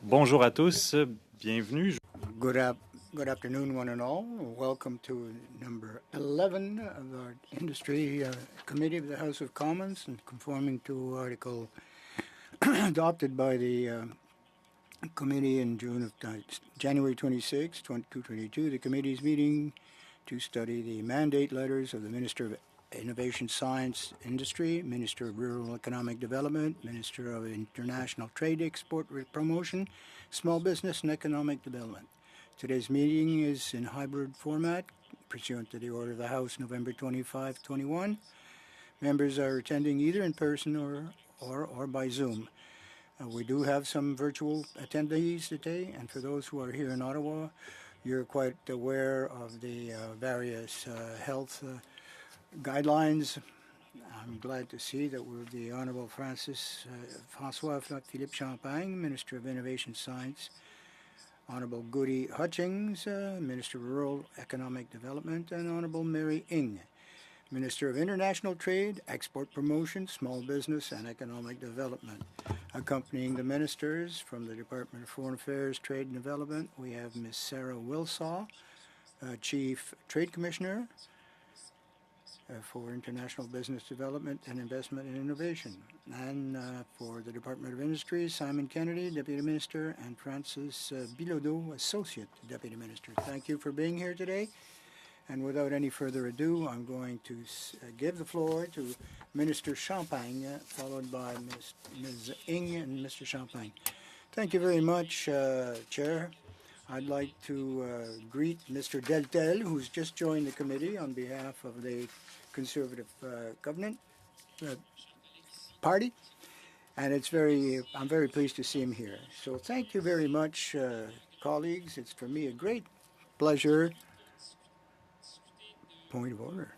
Bonjour à tous, bienvenue. Good afternoon, one and all. Welcome to number 11 of our Industry Committee of the House of Commons, and conforming to Article adopted by the committee in January 26, 2022. The committee is meeting to study the mandate letters of the Minister of Innovation, Science, Industry, Minister of Rural Economic Development, Minister of International Trade, Export Promotion, Small Business and Economic Development. Today's meeting is in hybrid format, pursuant to the order of the House, November 25, 21. Members are attending either in person or by Zoom. We do have some virtual attendees today, and for those who are here in Ottawa, you're quite aware of the various health guidelines. I'm glad to see that we're the Honourable François Philippe Champagne, Minister of Innovation Science, Honourable Goody Hutchings, Minister of Rural Economic Development, and Honourable Mary Ng, Minister of International Trade, Export Promotion, Small Business and Economic Development. Accompanying the ministers from the Department of Foreign Affairs, Trade and Development, we have Ms. Sarah Wilsaw, Chief Trade Commissioner for International Business Development and Investment and Innovation. And for the Department of Industry, Simon Kennedy, Deputy Minister, and Francis Bilodeau, Associate Deputy Minister. Thank you for being here today. And without any further ado, I'm going to give the floor to Minister Champagne, followed by Ms. Ng and Mr. Champagne. Thank you very much, Chair. I'd like to greet Mr. Deltel, who's just joined the committee on behalf of the Conservative Government Party, and I'm very pleased to see him here. So thank you very much, colleagues. It's for me a great pleasure. Point of order.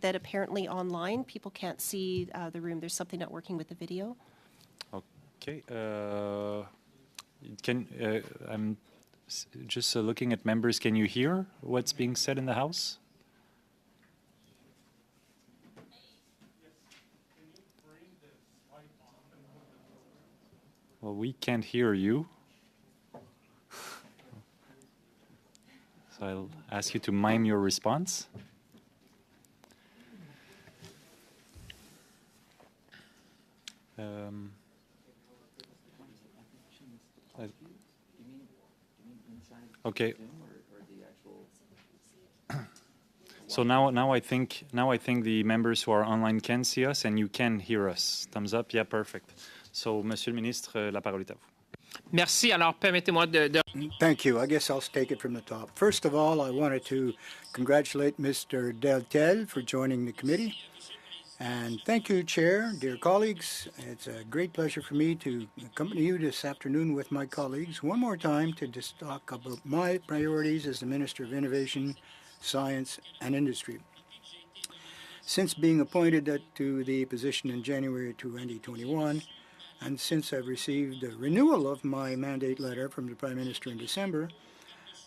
That apparently online people can't see the room. There's something not working with the video. Okay. I'm just looking at members. Can you hear what's being said in the House? Well, we can't hear you. So I'll ask you to mime your response. Okay. So now I think the members who are online can see us and you can hear us. Thumbs up. Yeah, perfect. So, Monsieur le Ministre, la parole est à vous. Merci. Alors, permettez-moi de... Thank you. I guess I'll take it from the top. First of all, I wanted to congratulate Mr. Deltel for joining the committee. And thank you, Chair, dear colleagues. It's a great pleasure for me to accompany you this afternoon with my colleagues one more time to just talk about my priorities as the Minister of Innovation, Science and Industry. Since being appointed to the position in January 2021, and since I've received a renewal of my mandate letter from the Prime Minister in December,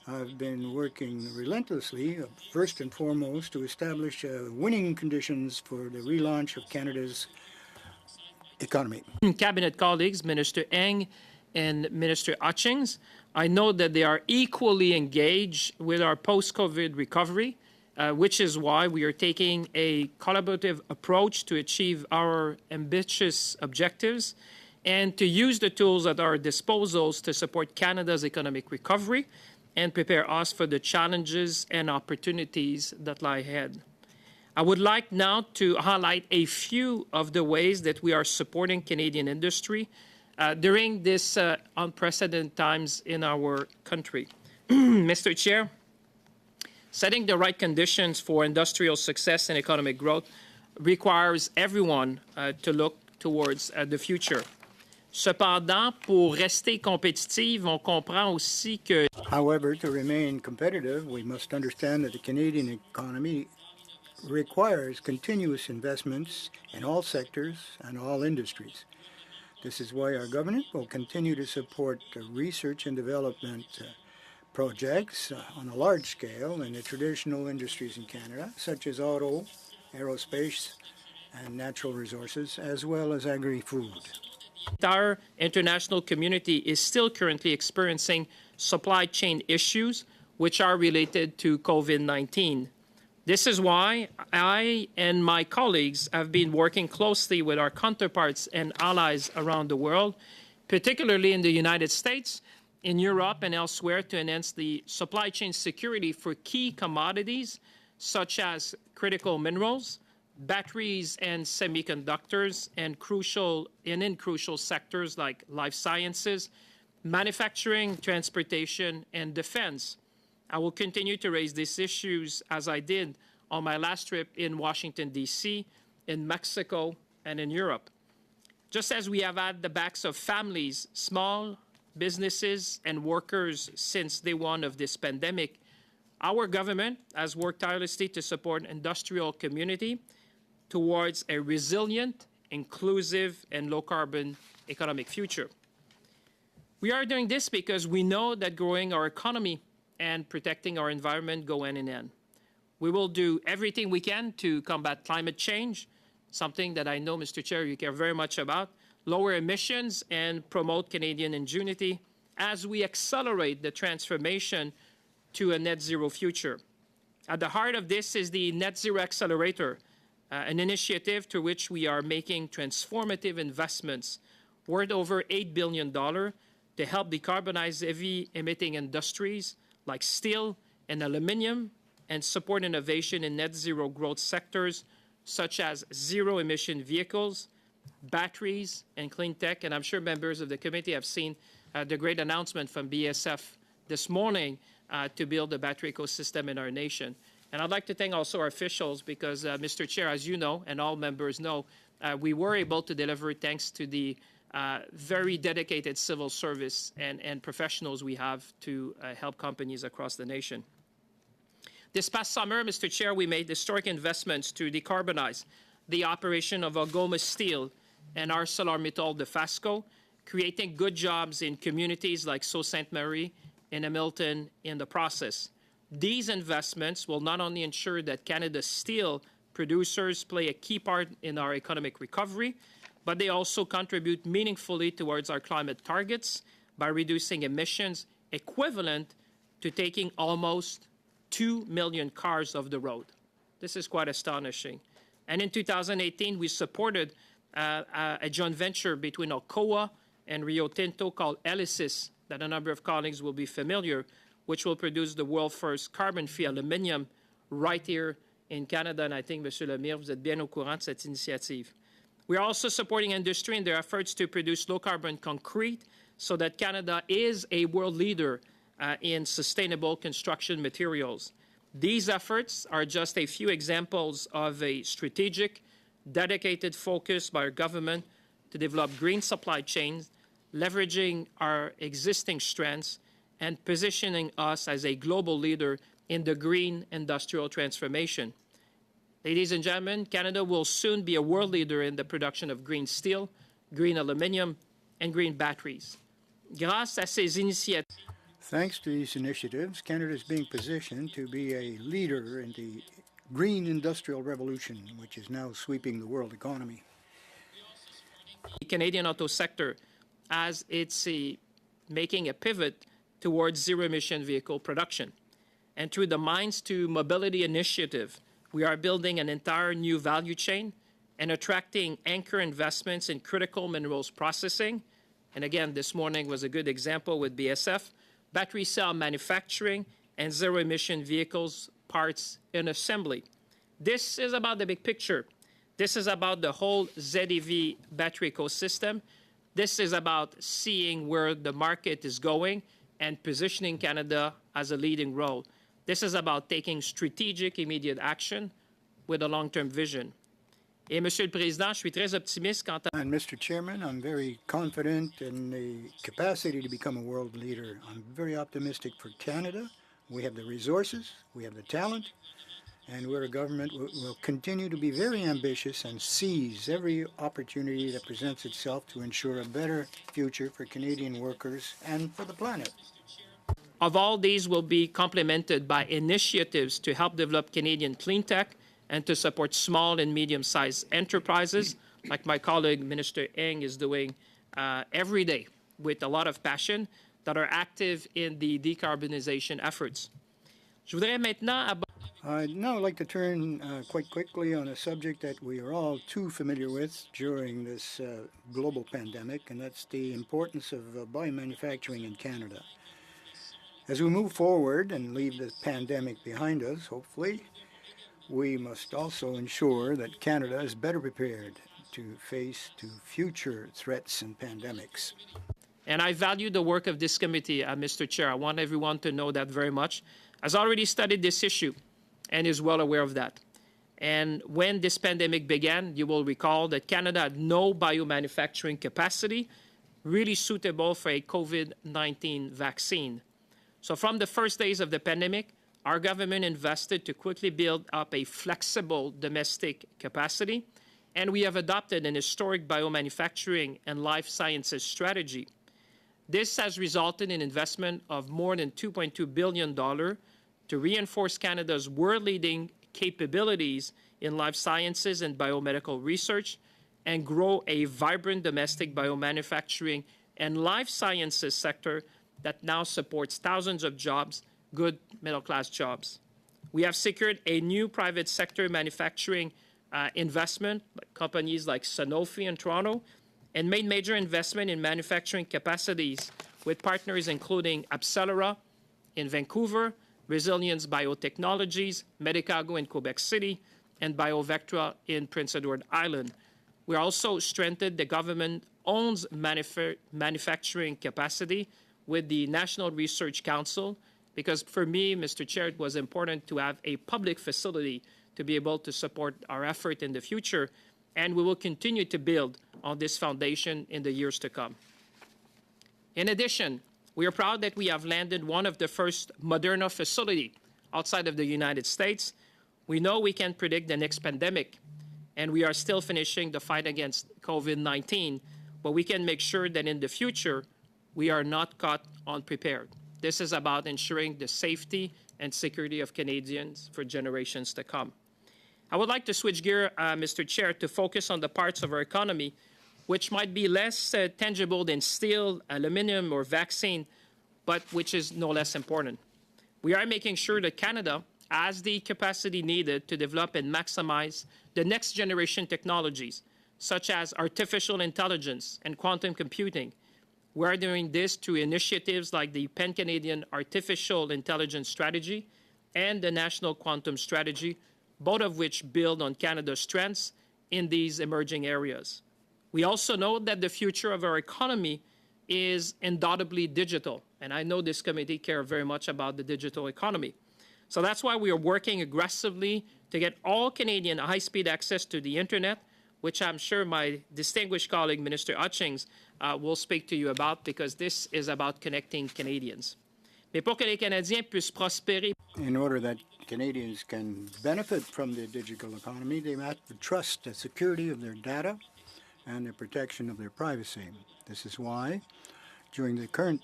I've been working relentlessly, first and foremost, to establish winning conditions for the relaunch of Canada's economy. Cabinet colleagues, Minister Ng and Minister Hutchings, I know that they are equally engaged with our post-COVID recovery, which is why we are taking a collaborative approach to achieve our ambitious objectives and to use the tools at our disposals to support Canada's economic recovery and prepare us for the challenges and opportunities that lie ahead. I would like now to highlight a few of the ways that we are supporting Canadian industry during this unprecedented times in our country. Mr. Chair, setting the right conditions for industrial success and economic growth requires everyone to look towards the future. Cependant, pour rester compétitive, on comprend aussi que... However, to remain competitive, we must understand that the Canadian economy requires continuous investments in all sectors and all industries. This is why our government will continue to support research and development projects on a large scale in the traditional industries in Canada, such as auto, aerospace, and natural resources, as well as agri-food. entire international community is still currently experiencing supply chain issues which are related to COVID-19. This is why I and my colleagues have been working closely with our counterparts and allies around the world, particularly in the United States, in Europe, and elsewhere, to enhance the supply chain security for key commodities such as critical minerals, batteries and semiconductors, and in crucial sectors like life sciences, manufacturing, transportation, and defense. I will continue to raise these issues as I did on my last trip in Washington, D.C., in Mexico, and in Europe. Just as we have had the backs of families, small businesses, and workers since day one of this pandemic, our government has worked tirelessly to support the industrial community towards a resilient, inclusive, and low-carbon economic future. We are doing this because we know that growing our economy and protecting our environment go hand in hand. We will do everything we can to combat climate change, something that I know, Mr. Chair, you care very much about, lower emissions, and promote Canadian ingenuity as we accelerate the transformation to a net zero future. At the heart of this is the Net Zero Accelerator, an initiative to which we are making transformative investments worth over $8 billion to help decarbonize heavy-emitting industries like steel and aluminum and support innovation in net zero growth sectors such as zero-emission vehicles, batteries, and clean tech. And I'm sure members of the committee have seen the great announcement from BSF this morning to build a battery ecosystem in our nation. And I'd like to thank also our officials because, Mr. Chair, as you know, and all members know, we were able to deliver thanks to the very dedicated civil service and professionals we have to help companies across the nation. This past summer, Mr. Chair, we made historic investments to decarbonize the operation of Algoma Steel and ArcelorMittal Dofasco, creating good jobs in communities like Sault Ste. Marie and Hamilton in the process. These investments will not only ensure that Canada's steel producers play a key part in our economic recovery, but they also contribute meaningfully towards our climate targets by reducing emissions equivalent to taking almost 2 million cars off the road. This is quite astonishing. And in 2018, we supported a joint venture between Alcoa and Rio Tinto called Elysis, that a number of colleagues will be familiar, which will produce the world's first carbon-free aluminum right here in Canada. And I think, Monsieur le Maire, vous êtes bien au courant de cette initiative. We are also supporting industry in their efforts to produce low-carbon concrete so that Canada is a world leader in sustainable construction materials. These efforts are just a few examples of a strategic, dedicated focus by our government to develop green supply chains, leveraging our existing strengths, and positioning us as a global leader in the green industrial transformation. Ladies and gentlemen, Canada will soon be a world leader in the production of green steel, green aluminum, and green batteries. Grâce à ces initiatives, Thanks to these initiatives, Canada is being positioned to be a leader in the green industrial revolution, which is now sweeping the world economy. the Canadian auto sector as it's making a pivot towards zero-emission vehicle production. And through the Mines to Mobility initiative, we are building an entire new value chain and attracting anchor investments in critical minerals processing. And again, this morning was a good example with BSF, battery cell manufacturing, and zero-emission vehicles, parts, and assembly. This is about the big picture. This is about the whole ZEV battery ecosystem. This is about seeing where the market is going and positioning Canada as a leading role. This is about taking strategic, immediate action with a long-term vision. Et Monsieur le Président, je suis très optimiste quant à... And Mr. Chairman, I'm very confident in the capacity to become a world leader. I'm very optimistic for Canada. We have the resources, we have the talent, and we're a government will continue to be very ambitious and seize every opportunity that presents itself to ensure a better future for Canadian workers and for the planet. Of all these will be complemented by initiatives to help develop Canadian clean tech and to support small and medium-sized enterprises, like my colleague, Minister Ng, is doing every day with a lot of passion that are active in the decarbonization efforts. Je voudrais maintenant I'd now like to turn quite quickly on a subject that we are all too familiar with during this global pandemic, and that's the importance of biomanufacturing in Canada. As we move forward and leave the pandemic behind us, hopefully, we must also ensure that Canada is better prepared to face future threats and pandemics. and I value the work of this committee, Mr. Chair. I want everyone to know that very much. Has already studied this issue and is well aware of that. And when this pandemic began, you will recall that Canada had no biomanufacturing capacity really suitable for a COVID-19 vaccine. So from the first days of the pandemic, our government invested to quickly build up a flexible domestic capacity, and we have adopted an historic biomanufacturing and life sciences strategy. This has resulted in investment of more than $2.2 billion to reinforce Canada's world-leading capabilities in life sciences and biomedical research and grow a vibrant domestic biomanufacturing and life sciences sector that now supports thousands of jobs, good middle-class jobs. We have secured a new private sector manufacturing investment, companies like Sanofi in Toronto, and made major investment in manufacturing capacities with partners including Abcelera in Vancouver, Resilience Biotechnologies, Medicago in Quebec City, and BioVectra in Prince Edward Island. We also strengthened the government-owned manufacturing capacity with the National Research Council, because for me, Mr. Chair, it was important to have a public facility to be able to support our effort in the future, and we will continue to build on this foundation in the years to come. In addition, we are proud that we have landed one of the first Moderna facility outside of the United States. We know we can predict the next pandemic, and we are still finishing the fight against COVID-19, but we can make sure that in the future, we are not caught unprepared. This is about ensuring the safety and security of Canadians for generations to come. I would like to switch gear, Mr. Chair, to focus on the parts of our economy which might be less tangible than steel, aluminum, or vaccine, but which is no less important. We are making sure that Canada has the capacity needed to develop and maximize the next generation technologies, such as artificial intelligence and quantum computing. We are doing this through initiatives like the Pan-Canadian Artificial Intelligence Strategy and the National Quantum Strategy, both of which build on Canada's strengths in these emerging areas. We also know that the future of our economy is undoubtedly digital, and I know this committee cares very much about the digital economy. So that's why we are working aggressively to get all Canadians high-speed access to the internet, which I'm sure my distinguished colleague, Minister Hutchings, will speak to you about, because this is about connecting Canadians. Mais pour que les Canadiens puissent prospérer. In order that Canadians can benefit from the digital economy, they have to trust the security of their data and the protection of their privacy. This is why, during the current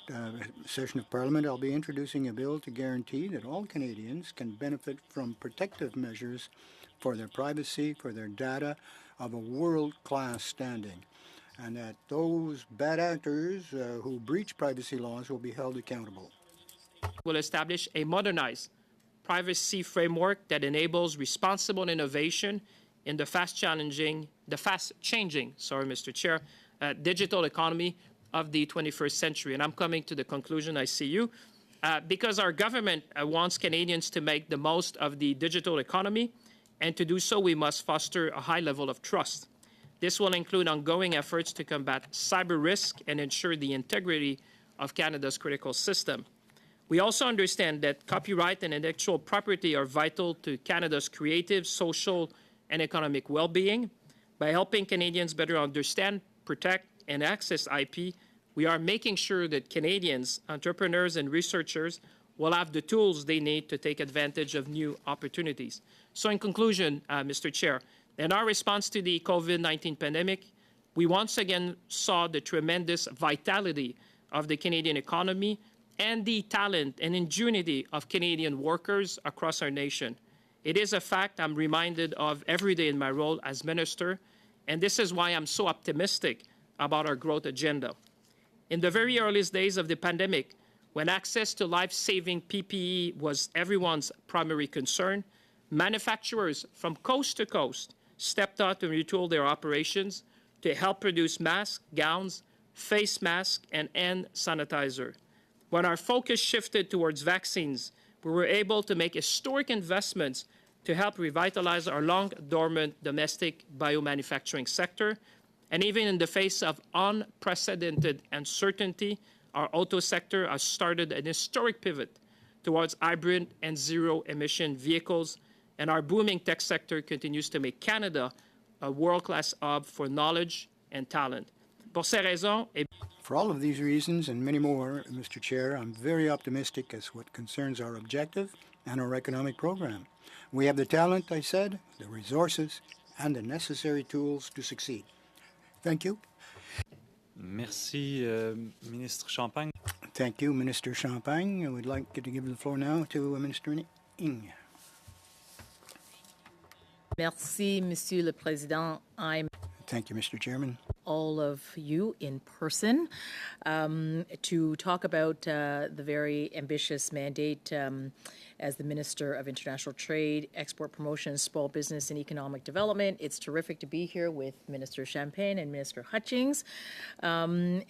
session of Parliament, I'll be introducing a bill to guarantee that all Canadians can benefit from protective measures for their privacy, for their data, of a world-class standing, and that those bad actors who breach privacy laws will be held accountable. Will establish a modernized privacy framework that enables responsible innovation in the fast-changing, Mr. Chair, digital economy of the 21st century. And I'm coming to the conclusion, I see you, because our government wants Canadians to make the most of the digital economy, and to do so, we must foster a high level of trust. This will include ongoing efforts to combat cyber risk and ensure the integrity of Canada's critical system. We also understand that copyright and intellectual property are vital to Canada's creative, social, and economic well-being. By helping Canadians better understand, protect, and access IP, we are making sure that Canadians, entrepreneurs, and researchers will have the tools they need to take advantage of new opportunities. So in conclusion, Mr. Chair, in our response to the COVID-19 pandemic, we once again saw the tremendous vitality of the Canadian economy and the talent and ingenuity of Canadian workers across our nation. It is a fact I'm reminded of every day in my role as minister, and this is why I'm so optimistic about our growth agenda. In the very earliest days of the pandemic, when access to life-saving PPE was everyone's primary concern, manufacturers from coast to coast stepped up and retooled their operations to help produce masks, gowns, face masks, and hand sanitizer. When our focus shifted towards vaccines, we were able to make historic investments to help revitalize our long-dormant domestic biomanufacturing sector. And even in the face of unprecedented uncertainty, our auto sector has started an historic pivot towards hybrid and zero-emission vehicles, and our booming tech sector continues to make Canada a world-class hub for knowledge and talent. Pour ces raisons, For all of these reasons and many more, Mr. Chair, I'm very optimistic as what concerns our objective and our economic program. We have the talent, I said, the resources, and the necessary tools to succeed. Thank you. Merci, Ministre Champagne. Thank you, Minister Champagne. I would like to give the floor now to Minister Ng. Merci, Monsieur le Président. I'm Thank you, Mr. Chairman. all of you in person to talk about the very ambitious mandate as the Minister of International Trade, Export Promotion, Small Business and Economic Development. It's terrific to be here with Minister Champagne and Minister Hutchings. And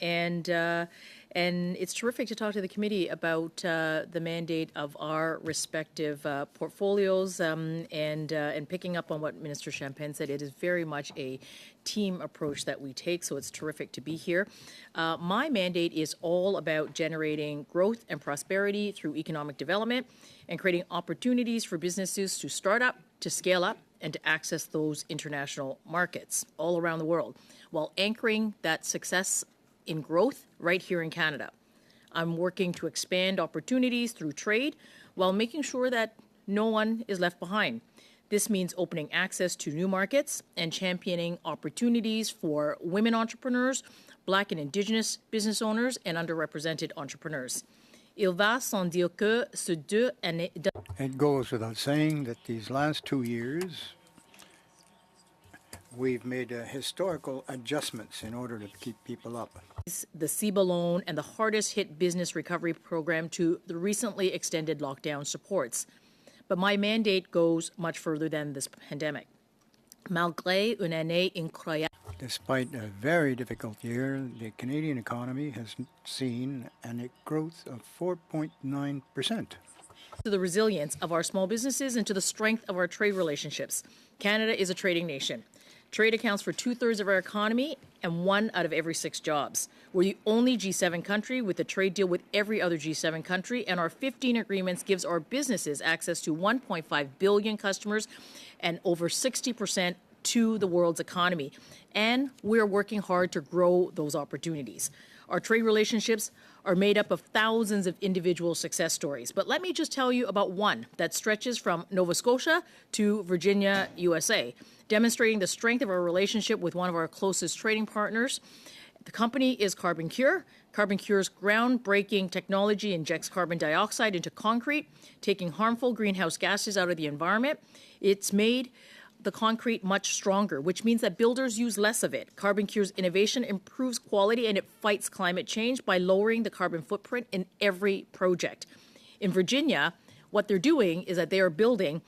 it's terrific to talk to the committee about the mandate of our respective portfolios and picking up on what Minister Champagne said. It is very much a team approach that we take, so it's terrific to be here. My mandate is all about generating growth and prosperity through economic development and creating opportunities for businesses to start up, to scale up, and to access those international markets all around the world, while anchoring that success in growth right here in Canada. I'm working to expand opportunities through trade while making sure that no one is left behind. This means opening access to new markets and championing opportunities for women entrepreneurs, Black and Indigenous business owners, and underrepresented entrepreneurs. Il va sans dire que ces 2 années... It goes without saying that these last 2 years, we've made historical adjustments in order to keep people up. The CEBA loan and the hardest hit business recovery program to the recently extended lockdown supports. But my mandate goes much further than this pandemic. Malgré une année incroyable. Despite a very difficult year, the Canadian economy has seen a growth of 4.9%. To the resilience of our small businesses and to the strength of our trade relationships. Canada is a trading nation. Trade accounts for 2/3 of our economy and 1 out of every 6 jobs. We're the only G7 country with a trade deal with every other G7 country, and our 15 agreements gives our businesses access to 1.5 billion customers and over 60% to the world's economy. And we're working hard to grow those opportunities. Our trade relationships are made up of thousands of individual success stories. But let me just tell you about one that stretches from Nova Scotia to Virginia, USA, demonstrating the strength of our relationship with one of our closest trading partners. The company is CarbonCure. CarbonCure's groundbreaking technology injects carbon dioxide into concrete, taking harmful greenhouse gases out of the environment. It's made the concrete much stronger, which means that builders use less of it. CarbonCure's innovation improves quality and it fights climate change by lowering the carbon footprint in every project. In Virginia, what they're doing is that they are building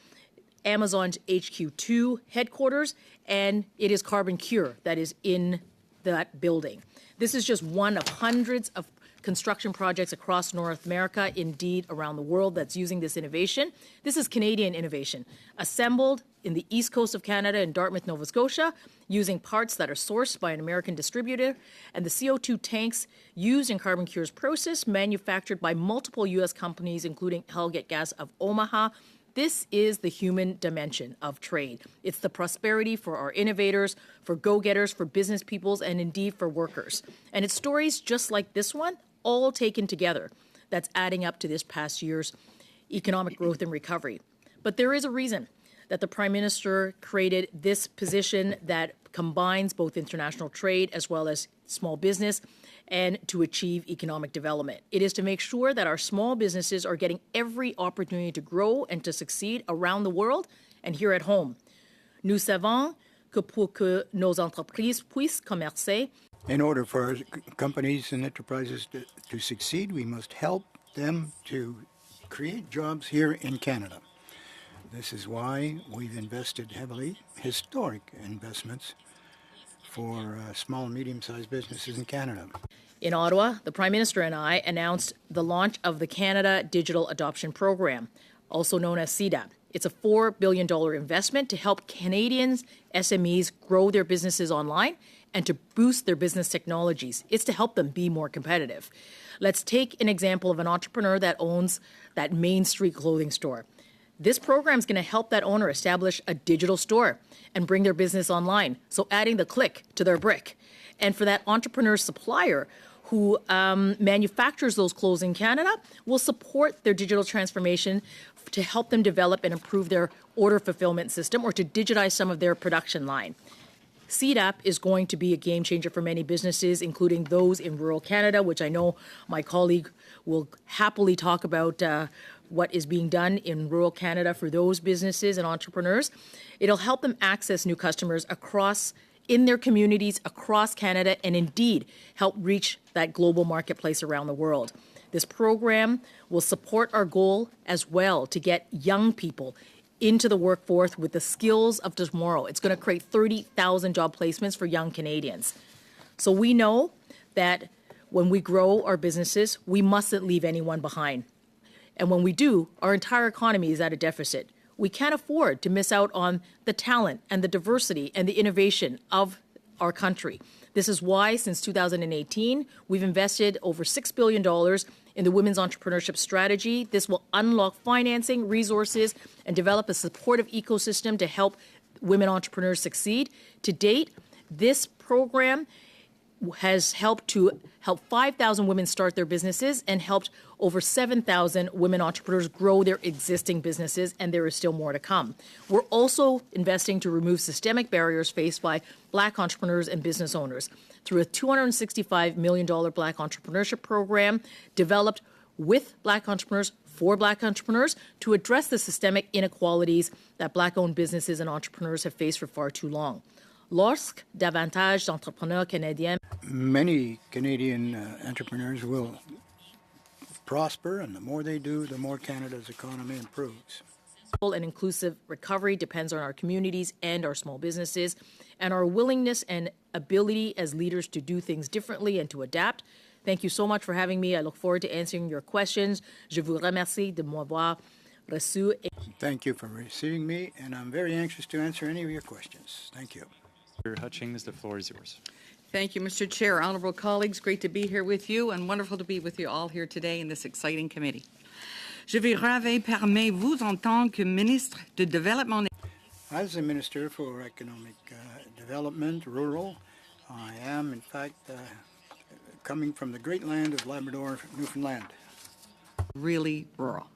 Amazon's HQ2 headquarters, and it is CarbonCure that is in that building. This is just one of hundreds of construction projects across North America, indeed around the world, that's using this innovation. This is Canadian innovation, assembled in the east coast of Canada in Dartmouth, Nova Scotia, using parts that are sourced by an American distributor, and the CO2 tanks used in CarbonCure's process, manufactured by multiple U.S. companies, including Hellgate Gas of Omaha. This is the human dimension of trade. It's the prosperity for our innovators, for go-getters, for business peoples, and indeed for workers. And it's stories just like this one, all taken together, that's adding up to this past year's economic growth and recovery. But there is a reason that the Prime Minister created this position that combines both international trade as well as small business and to achieve economic development. It is to make sure that our small businesses are getting every opportunity to grow and to succeed around the world and here at home. Nous savons que pour que nos entreprises puissent commercer, In order for our companies and enterprises to succeed, we must help them to create jobs here in Canada. This is why we've invested heavily, historic investments, for small and medium-sized businesses in Canada. In Ottawa, the Prime Minister and I announced the launch of the Canada Digital Adoption Program, also known as CDAP. It's a $4 billion investment to help Canadians, SMEs, grow their businesses online and to boost their business technologies. It's to help them be more competitive. Let's take an example of an entrepreneur that owns that Main Street clothing store. This program is going to help that owner establish a digital store and bring their business online, so adding the click to their brick. And for that entrepreneur supplier who manufactures those clothes in Canada, will support their digital transformation to help them develop and improve their order fulfillment system or to digitize some of their production line. CDAP is going to be a game changer for many businesses, including those in rural Canada, which I know my colleague will happily talk about what is being done in rural Canada for those businesses and entrepreneurs. It'll help them access new customers in their communities across Canada and indeed help reach that global marketplace around the world. This program will support our goal as well to get young people into the workforce with the skills of tomorrow. It's going to create 30,000 job placements for young Canadians. So we know that when we grow our businesses, we mustn't leave anyone behind. And when we do, our entire economy is at a deficit. We can't afford to miss out on the talent and the diversity and the innovation of our country. This is why, since 2018, we've invested over $6 billion in the Women's Entrepreneurship Strategy. This will unlock financing, resources, and develop a supportive ecosystem to help women entrepreneurs succeed. To date, this program has helped 5,000 women start their businesses and helped over 7,000 women entrepreneurs grow their existing businesses, and there is still more to come. We're also investing to remove systemic barriers faced by Black entrepreneurs and business owners through a $265 million Black entrepreneurship program developed with Black entrepreneurs for Black entrepreneurs to address the systemic inequalities that Black-owned businesses and entrepreneurs have faced for far too long. Lorsque davantage d'entrepreneurs canadiens. Many Canadian entrepreneurs will prosper, and the more they do, the more Canada's economy improves. And inclusive recovery depends on our communities and our small businesses, and our willingness and ability as leaders to do things differently and to adapt. Thank you so much for having me. I look forward to answering your questions. Je vous remercie de m'avoir reçu. Thank you for receiving me, and I'm very anxious to answer any of your questions. Thank you. Mr. Hutchings, the floor is yours. Thank you, Mr. Chair. Honourable colleagues, great to be here with you and wonderful to be with you all here today in this exciting committee. Je vais ravi parmi vous en tant que ministre de Développement. As the Minister for Economic Development, Rural, I am, in fact, coming from the great land of Labrador, Newfoundland. Really rural.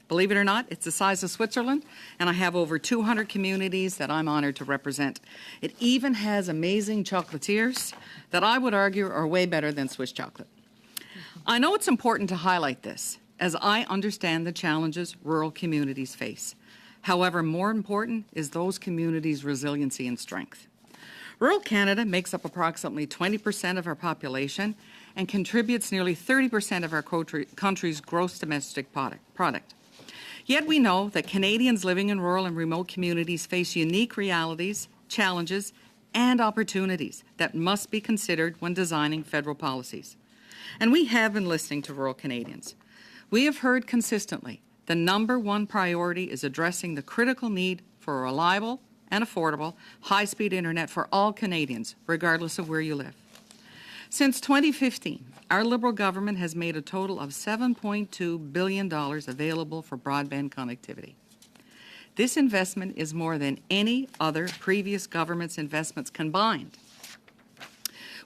Believe it or not, it's the size of Switzerland, and I have over 200 communities that I'm honored to represent. It even has amazing chocolatiers that I would argue are way better than Swiss chocolate. I know it's important to highlight this, as I understand the challenges rural communities face. However, more important is those communities' resiliency and strength. Rural Canada makes up approximately 20% of our population and contributes nearly 30% of our country's gross domestic product. Yet we know that Canadians living in rural and remote communities face unique realities, challenges, and opportunities that must be considered when designing federal policies. And we have been listening to rural Canadians. We have heard consistently the number one priority is addressing the critical need for a reliable and affordable high-speed internet for all Canadians, regardless of where you live. Since 2015, our Liberal government has made a total of $7.2 billion available for broadband connectivity. This investment is more than any other previous government's investments combined.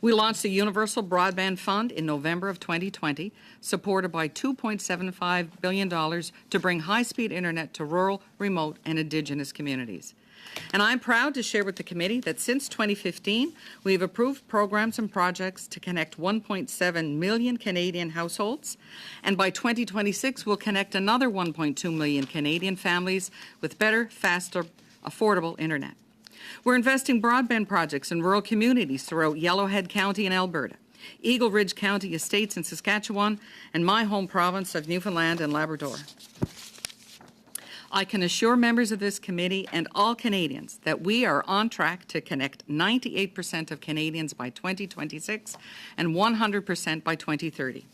We launched the Universal Broadband Fund in November of 2020, supported by $2.75 billion to bring high-speed internet to rural, remote, and Indigenous communities. And I'm proud to share with the committee that since 2015, we've approved programs and projects to connect 1.7 million Canadian households, and by 2026, we'll connect another 1.2 million Canadian families with better, faster, affordable internet. We're investing broadband projects in rural communities throughout Yellowhead County in Alberta, Eagle Ridge County estates in Saskatchewan, and my home province of Newfoundland and Labrador. I can assure members of this committee and all Canadians that we are on track to connect 98% of Canadians by 2026 and 100% by 2030.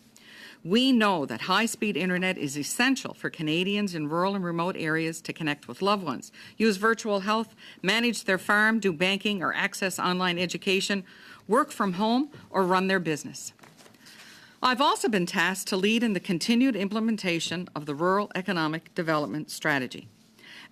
We know that high-speed internet is essential for Canadians in rural and remote areas to connect with loved ones, use virtual health, manage their farm, do banking or access online education, work from home, or run their business. I've also been tasked to lead in the continued implementation of the Rural Economic Development Strategy.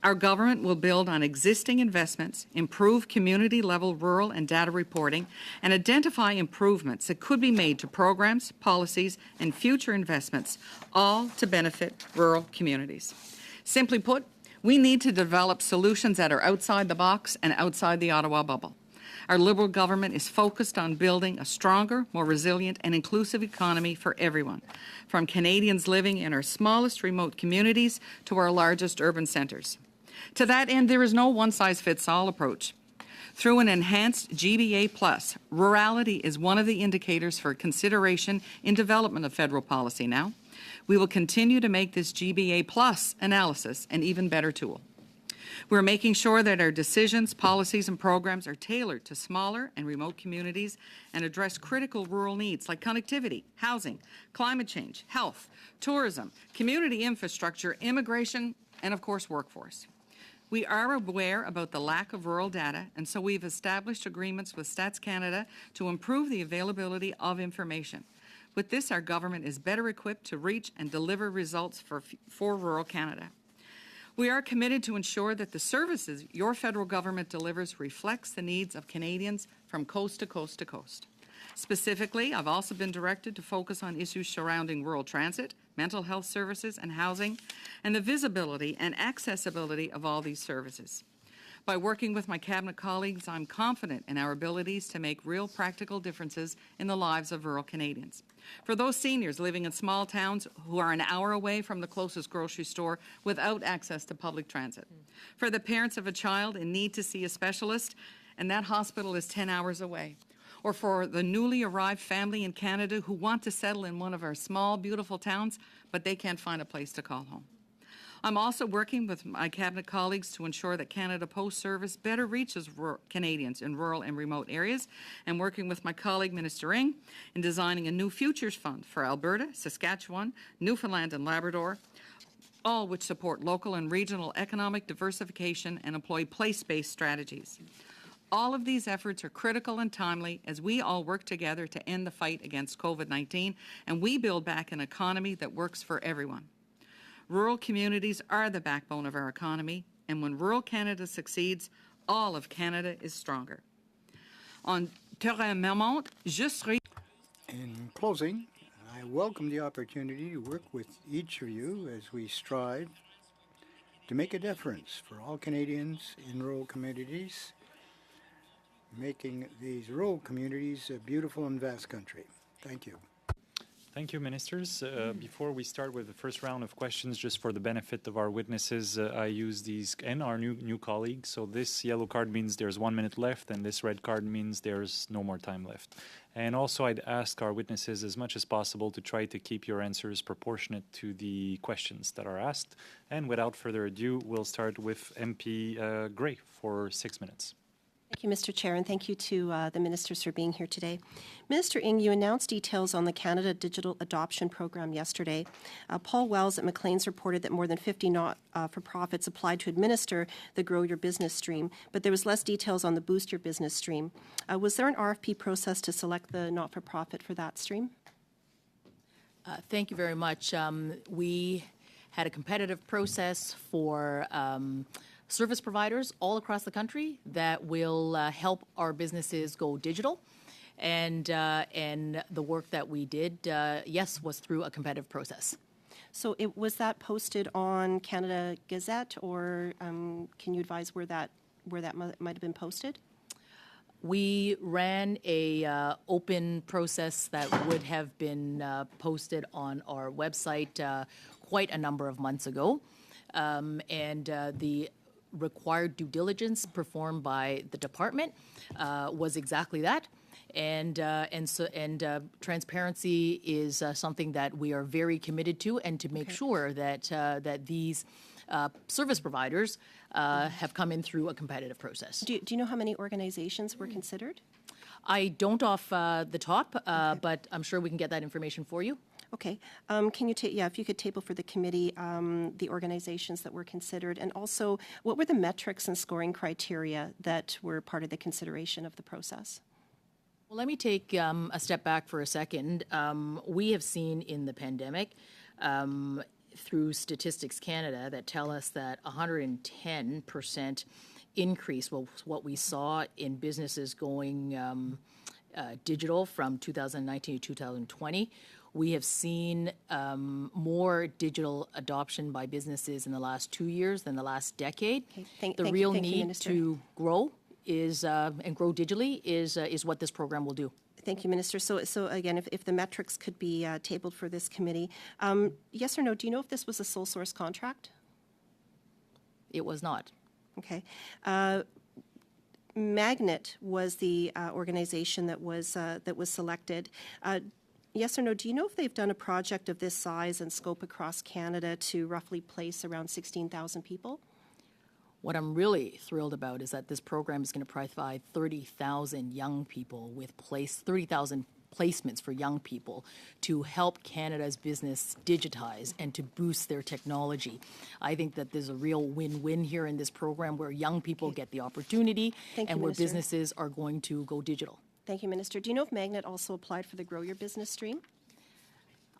Our government will build on existing investments, improve community-level rural and data reporting, and identify improvements that could be made to programs, policies, and future investments, all to benefit rural communities. Simply put, we need to develop solutions that are outside the box and outside the Ottawa bubble. Our Liberal government is focused on building a stronger, more resilient and inclusive economy for everyone, from Canadians living in our smallest remote communities to our largest urban centres. To that end, there is no one-size-fits-all approach. Through an enhanced GBA+, rurality is one of the indicators for consideration in development of federal policy now. We will continue to make this GBA+ analysis an even better tool. We're making sure that our decisions, policies, and programs are tailored to smaller and remote communities and address critical rural needs like connectivity, housing, climate change, health, tourism, community infrastructure, immigration, and of course, workforce. We are aware about the lack of rural data, and so we've established agreements with Stats Canada to improve the availability of information. With this, our government is better equipped to reach and deliver results for rural Canada. We are committed to ensure that the services your federal government delivers reflects the needs of Canadians from coast to coast to coast. Specifically, I've also been directed to focus on issues surrounding rural transit, mental health services, and housing, and the visibility and accessibility of all these services. By working with my Cabinet colleagues, I'm confident in our abilities to make real practical differences in the lives of rural Canadians. For those seniors living in small towns who are an hour away from the closest grocery store without access to public transit. For the parents of a child in need to see a specialist, and that hospital is 10 hours away. Or for the newly arrived family in Canada who want to settle in one of our small, beautiful towns, but they can't find a place to call home. I'm also working with my Cabinet colleagues to ensure that Canada Post Service better reaches Canadians in rural and remote areas, and working with my colleague Minister Ng in designing a new futures fund for Alberta, Saskatchewan, Newfoundland and Labrador, all which support local and regional economic diversification and employ place-based strategies. All of these efforts are critical and timely as we all work together to end the fight against COVID-19 and we build back an economy that works for everyone. Rural communities are the backbone of our economy, and when rural Canada succeeds, all of Canada is stronger. In closing, I welcome the opportunity to work with each of you as we strive to make a difference for all Canadians in rural communities, making these rural communities a beautiful and vast country. Thank you. Thank you, Ministers. Before we start with the first round of questions, just for the benefit of our witnesses, I use these and our new colleagues. So this yellow card means there's 1 minute left, and this red card means there's no more time left. And also, I'd ask our witnesses as much as possible to try to keep your answers proportionate to the questions that are asked. And without further ado, we'll start with MP Gray for 6 minutes. Thank you, Mr. Chair, and thank you to the ministers for being here today. Minister Ng, you announced details on the Canada Digital Adoption Program yesterday. Paul Wells at Maclean's reported that more than 50 not-for-profits applied to administer the Grow Your Business stream, but there was less details on the Boost Your Business stream. Was there an RFP process to select the not-for-profit for that stream? Thank you very much. We had a competitive process for service providers all across the country that will help our businesses go digital. And the work that we did, yes, was through a competitive process. So was that posted on Canada Gazette, or can you advise where that might have been posted? We ran a open process that would have been posted on our website quite a number of months ago. And the required due diligence performed by the department was exactly that. And transparency is something that we are very committed to, and to make sure that that these service providers have come in through a competitive process. Do you know how many organizations were considered? I don't off the top, but I'm sure we can get that information for you. Okay. Can you if you could table for the committee the organizations that were considered, and also what were the metrics and scoring criteria that were part of the consideration of the process? Well, let me take a step back for a second. We have seen in the pandemic, through Statistics Canada, that tell us that 110% increase was what we saw in businesses going digital from 2019 to 2020. We have seen more digital adoption by businesses in the last 2 years than the last decade. Okay. The real need to grow is and grow digitally is what this program will do. Thank you, Minister. So again, if the metrics could be tabled for this committee, yes or no? Do you know if this was a sole source contract? It was not. Okay. Magnet was the organization that was selected. Yes or no? Do you know if they've done a project of this size and scope across Canada to roughly place around 16,000 people? What I'm really thrilled about is that this program is going to provide 30,000 young people with 30,000 placements for young people to help Canada's business digitize and to boost their technology. I think that there's a real win-win here in this program, where young people get the opportunity and where Minister. businesses are going to go digital. Thank you, Minister. Do you know if Magnet also applied for the Grow Your Business stream?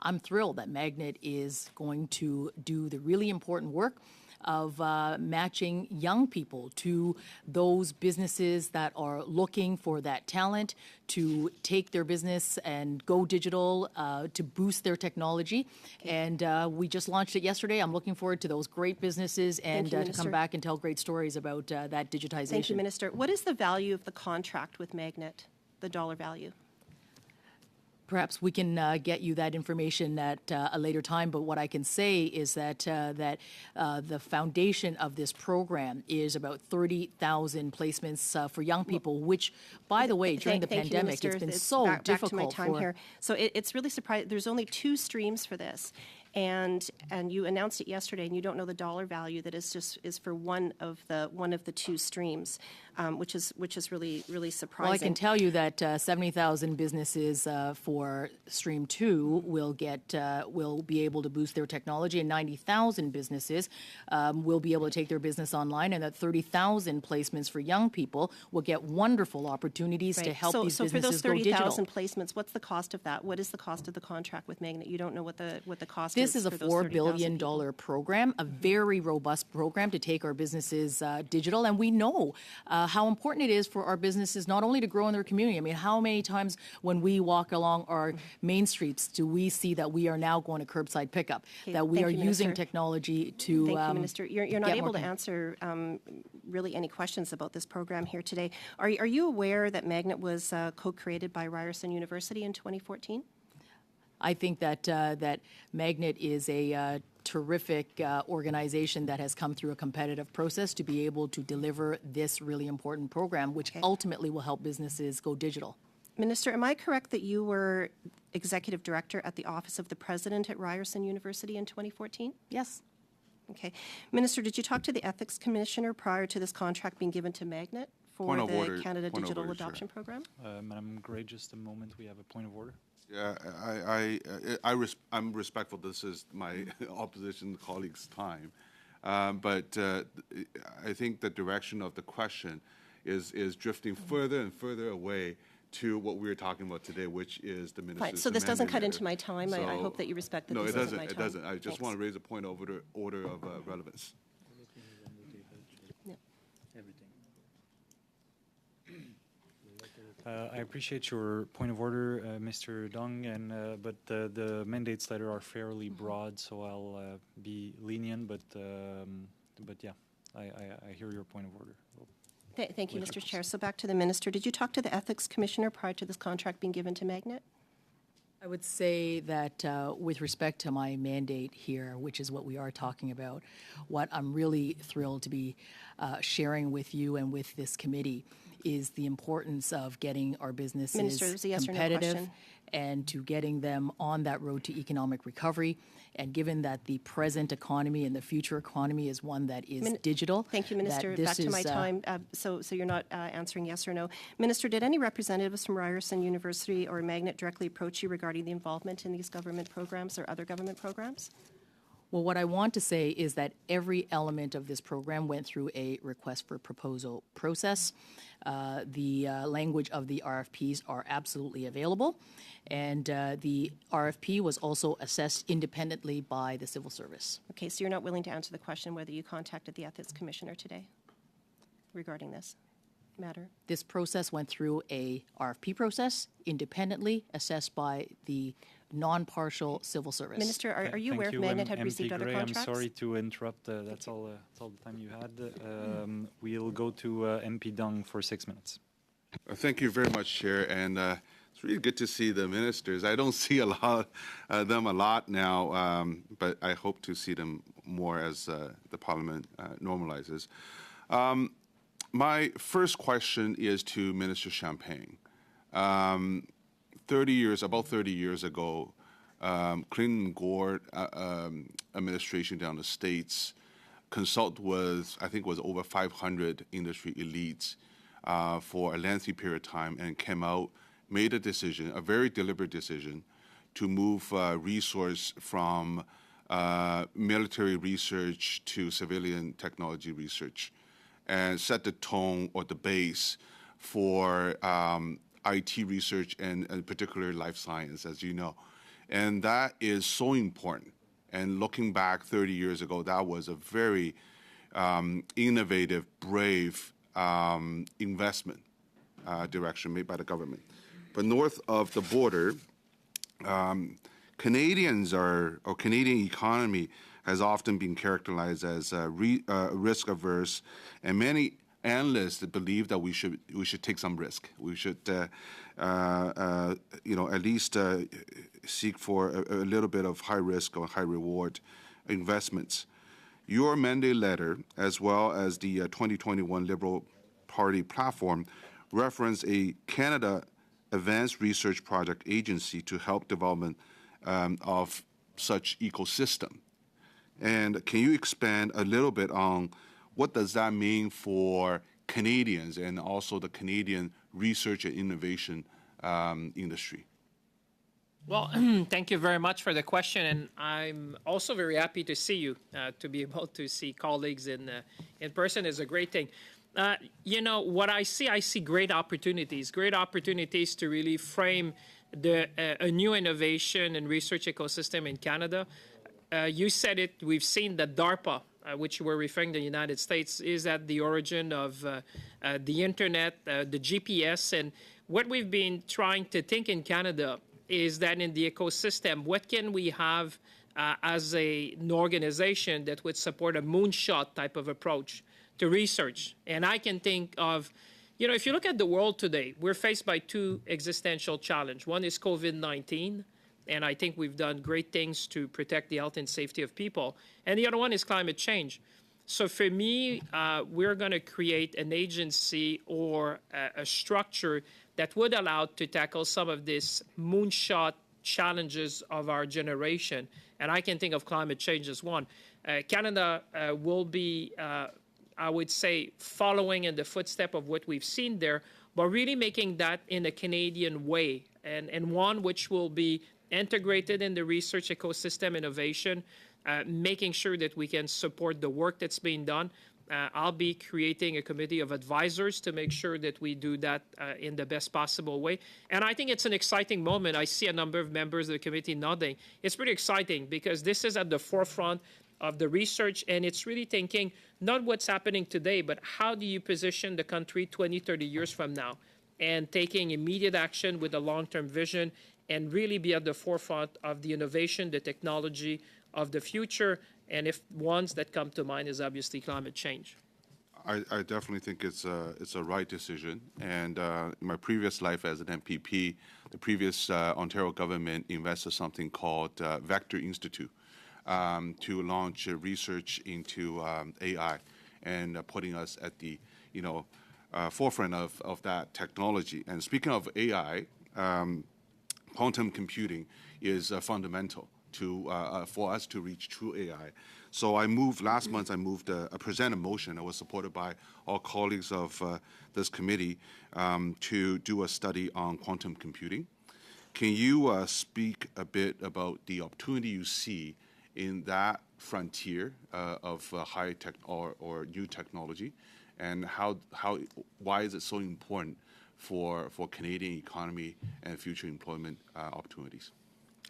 I'm thrilled that Magnet is going to do the really important work of matching young people to those businesses that are looking for that talent to take their business and go digital, to boost their technology. And we just launched it yesterday. I'm looking forward to those great businesses and to come back and tell great stories about that digitization. Thank you, Minister. What is the value of the contract with Magnet, the dollar value? Perhaps we can get you that information at a later time, but what I can say is that the foundation of this program is about 30,000 placements for young people, which, by the way, during the pandemic, it's been so difficult. Back to my time here. So it's really surprising. There's only 2 streams for this. And you announced it yesterday, and you don't know the dollar value that is for one of the 2 streams, which is really surprising. Well, I can tell you that 70,000 businesses for Stream 2 will be able to boost their technology, and 90,000 businesses will be able to take their business online, and that 30,000 placements for young people will get wonderful opportunities to help these businesses go digital. So for those 30,000 placements, what's the cost of that? What is the cost of the contract with Magnet? You don't know what the cost is. This is a $4 billion program, a very robust program to take our businesses digital. And we know how important it is for our businesses not only to grow in their community. I mean, how many times when we walk along our main streets do we see that we are now going to curbside pickup, that we are using technology to Thank you, Minister. You're not able to answer really any questions about this program here today. Are you aware that Magnet was co-created by Ryerson University in 2014? I think that Magnet is a terrific organization that has come through a competitive process to be able to deliver this really important program, which ultimately will help businesses go digital. Minister, am I correct that you were Executive Director at the Office of the President at Ryerson University in 2014? Yes. Okay. Minister, did you talk to the Ethics Commissioner prior to this contract being given to Magnet for the Canada Digital Adoption Program? Madam Gray, just a moment. We have a point of order. Yeah, I'm respectful. This is my opposition colleagues' time, but I think the direction of the question is drifting further and further away to what we were talking about today, which is the minister's. Fine. So this doesn't cut into my time. So, I hope that you respect that. No, this it doesn't. My time. It doesn't. I just Thanks. want to raise a point of order of relevance. I appreciate your point of order, Mr. Dong, but the mandates letter are fairly broad, so I'll be lenient. But yeah, I hear your point of order. Thank you, Mr. Chair. So back to the Minister. Did you talk to the Ethics Commissioner prior to this contract being given to Magnet? I would say that with respect to my mandate here, which is what we are talking about, what I'm really thrilled to be sharing with you and with this committee is the importance of getting our businesses Minister, there's a yes or no competitive question. and to getting them on that road to economic recovery. And given that the present economy and the future economy is one that is digital. Thank you, Minister. that Back this to my is, time. So you're not answering yes or no. Minister, did any representatives from Ryerson University or Magnet directly approach you regarding the involvement in these government programs or other government programs? Well, what I want to say is that every element of this program went through a request for proposal process. The language of the RFPs are absolutely available, and the RFP was also assessed independently by the civil service. Okay, so you're not willing to answer the question whether you contacted the Ethics Commissioner today regarding this matter? This process went through a RFP process, independently assessed by the non-partial civil service. Minister, are you Thank aware if you, Magnet had MP received other Gray. contracts? I'm sorry to interrupt. That's all the time you had. We'll go to MP Dung for 6 minutes. Thank you very much, Chair. And it's really good to see the ministers. I don't see them a lot now, but I hope to see them more as the Parliament normalizes. My first question is to Minister Champagne. About 30 years ago, Clinton Gore administration down the States consulted with, I think it was over 500 industry elites for a lengthy period of time and came out, made a decision, a very deliberate decision, to move resource from military research to civilian technology research and set the tone or the base for IT research and particularly life science, as you know. And that is so important. And looking back 30 years ago, that was a very innovative, brave investment direction made by the government. But north of the border, Canadian economy has often been characterized as risk averse, and many analysts believe that we should take some risk. We should, at least seek for a little bit of high risk or high reward investments. Your mandate letter, as well as the 2021 Liberal Party platform, reference a Canada Advanced Research Project Agency to help development of such ecosystem. And can you expand a little bit on what does that mean for Canadians and also the Canadian research and innovation industry? Well, thank you very much for the question, and I'm also very happy to see you. To be able to see colleagues in person is a great thing. What I see great opportunities to really frame a new innovation and research ecosystem in Canada. You said it, we've seen that DARPA, which you were referring to the United States, is at the origin of the internet, the GPS, and what we've been trying to think in Canada is that in the ecosystem, what can we have as an organization that would support a moonshot type of approach to research? And I can think of, if you look at the world today, we're faced by two existential challenges. One is COVID-19, and I think we've done great things to protect the health and safety of people. And the other one is climate change. So for me, we're going to create an agency or a structure that would allow to tackle some of these moonshot challenges of our generation. And I can think of climate change as one. Canada will be, I would say, following in the footstep of what we've seen there, but really making that in a Canadian way, and one which will be integrated in the research ecosystem innovation, making sure that we can support the work that's being done. I'll be creating a committee of advisors to make sure that we do that in the best possible way. And I think it's an exciting moment. I see a number of members of the committee nodding. It's pretty exciting because this is at the forefront of the research, and it's really thinking not what's happening today, but how do you position the country 20, 30 years from now, and taking immediate action with a long-term vision and really be at the forefront of the innovation, the technology of the future. And if ones that come to mind is obviously climate change. I definitely think it's a right decision. And in my previous life as an MPP, the previous Ontario government invested something called Vector Institute to launch research into AI and putting us at the forefront of that technology. And speaking of AI, quantum computing is fundamental to for us to reach true AI. So last month I presented a motion that was supported by all colleagues of this committee to do a study on quantum computing. Can you speak a bit about the opportunity you see in that frontier of high tech or new technology, and why is it so important for Canadian economy and future employment opportunities?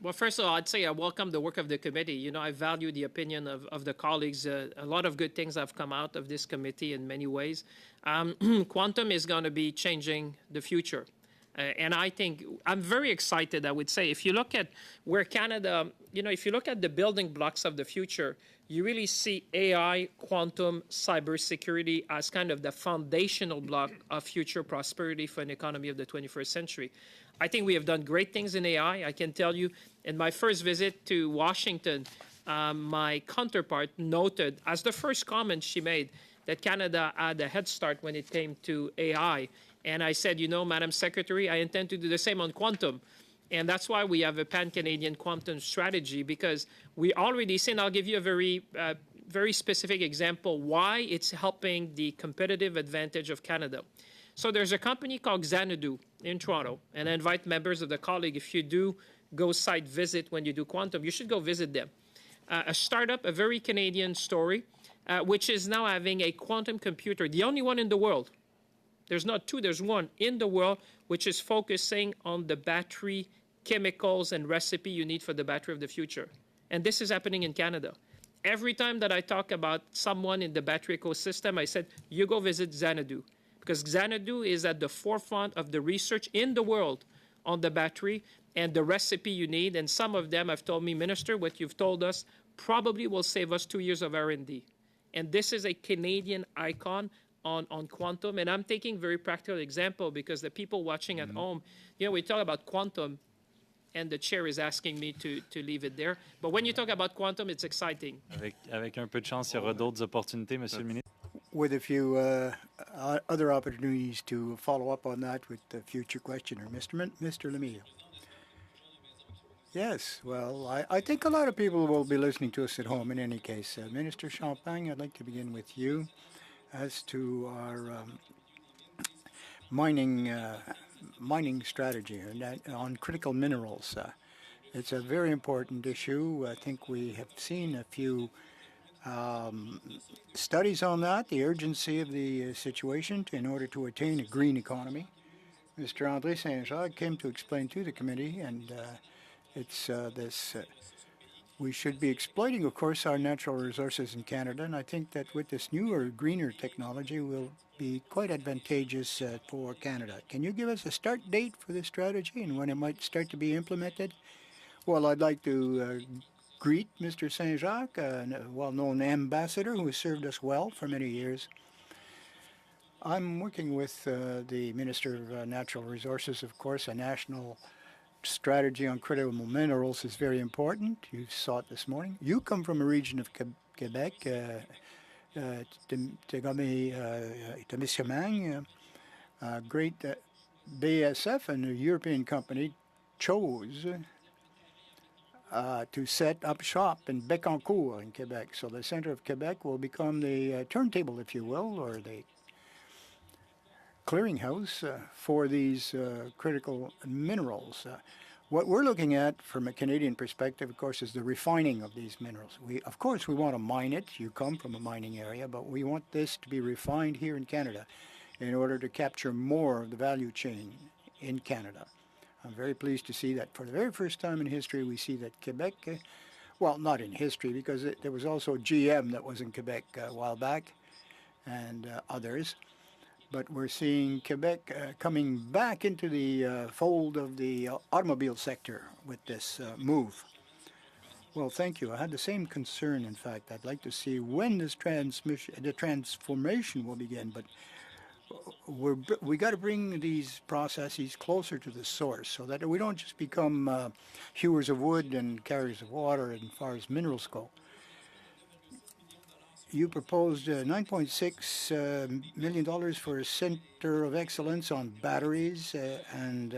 Well, first of all, I'd say I welcome the work of the committee. You know, I value the opinion of the colleagues. A lot of good things have come out of this committee in many ways. Quantum is going to be changing the future. And I think I'm very excited, I would say. If you look at where Canada, if you look at the building blocks of the future, you really see AI, quantum, cybersecurity as kind of the foundational block of future prosperity for an economy of the 21st century. I think we have done great things in AI. I can tell you, in my first visit to Washington, my counterpart noted, as the first comment she made, that Canada had a head start when it came to AI. And I said, Madam Secretary, I intend to do the same on quantum. And that's why we have a pan-Canadian quantum strategy, because we already see, and I'll give you a very specific example, why it's helping the competitive advantage of Canada. So there's a company called Xanadu in Toronto, and I invite members of the colleague, if you do go site visit when you do quantum, you should go visit them. A startup, a very Canadian story, which is now having a quantum computer, the only one in the world. There's not two, there's one in the world, which is focusing on the battery chemicals and recipe you need for the battery of the future. And this is happening in Canada. Every time that I talk about someone in the battery ecosystem, I said, you go visit Xanadu. Because Xanadu is at the forefront of the research in the world on the battery and the recipe you need. And some of them have told me, Minister, what you've told us probably will save us 2 years of R&D. And this is a Canadian icon on quantum. And I'm taking very practical example because the people watching at home, we talk about quantum and the chair is asking me to leave it there. But when you talk about quantum, it's exciting. Avec un peu de chance, il y aura d'autres opportunités, Monsieur le Ministre. With a few other opportunities to follow up on that with the future questioner. Mr. Lemieux. Yes, well, I think a lot of people will be listening to us at home in any case. Minister Champagne, I'd like to begin with you as to our mining strategy on critical minerals. It's a very important issue. I think we have seen a few studies on that, the urgency of the situation in order to attain a green economy. Mr. André Saint-Jacques came to explain to the committee, and it's this. We should be exploiting, of course, our natural resources in Canada, and I think that with this newer, greener technology will be quite advantageous for Canada. Can you give us a start date for this strategy and when it might start to be implemented? Well, I'd like to greet Mr. Saint-Jacques, a well-known ambassador who has served us well for many years. I'm working with the Minister of Natural Resources, of course. A national strategy on critical minerals is very important. You saw it this morning. You come from a region of Quebec, Témiscamingue, great BASF, and a European company chose to set up shop in Bécancour in Quebec. So the center of Quebec will become the turntable, if you will, or the clearinghouse for these critical minerals. What we're looking at from a Canadian perspective, of course, is the refining of these minerals. Of course, we want to mine it. You come from a mining area, but we want this to be refined here in Canada in order to capture more of the value chain in Canada. I'm very pleased to see that for the very first time in history, we see that Quebec, well, not in history, because there was also GM that was in Quebec a while back and others. But we're seeing Quebec coming back into the fold of the automobile sector with this move. Well, thank you. I had the same concern. In fact, I'd like to see when this the transformation will begin. But we got to bring these processes closer to the source, so that we don't just become hewers of wood and carriers of water as far as minerals go. You proposed $9.6 million for a center of excellence on batteries, and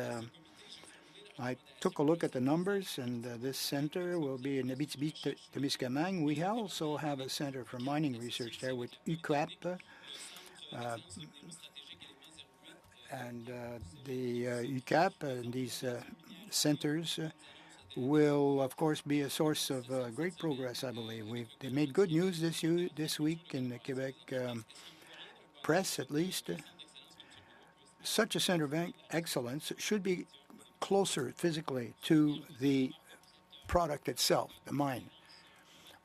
I took a look at the numbers, and this center will be in Abitibi-Témiscamingue. We also have a center for mining research there with UQAP, and the UQAP and these centers will, of course, be a source of great progress, I believe. They made good news this week in the Quebec press, at least. Such a center of excellence should be closer physically to the product itself, the mine.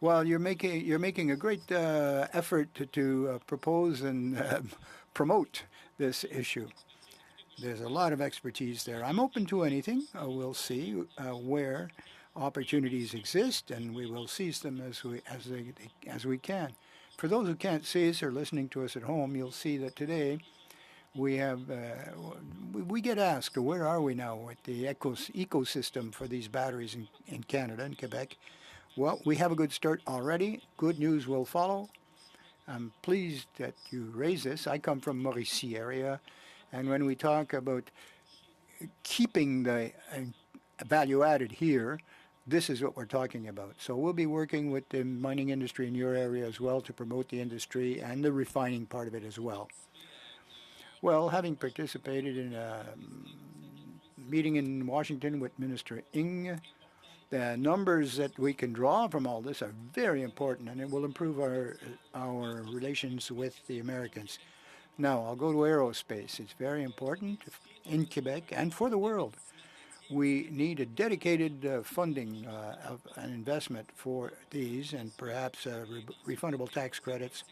Well, you're making a great effort to propose and promote this issue. There's a lot of expertise there. I'm open to anything. We'll see where opportunities exist, and we will seize them as we can. For those who can't see us or listening to us at home, you'll see that today we get asked, where are we now with the ecosystem for these batteries in Canada and Quebec? Well, we have a good start already. Good news will follow. I'm pleased that you raise this. I come from Mauricie area, and when we talk about keeping the value added here, this is what we're talking about. So we'll be working with the mining industry in your area as well to promote the industry and the refining part of it as well. Well, having participated in a meeting in Washington with Minister Ng, the numbers that we can draw from all this are very important, and it will improve our relations with the Americans. Now, I'll go to aerospace. It's very important in Quebec and for the world. We need a dedicated funding of an investment for these, and perhaps refundable tax credits.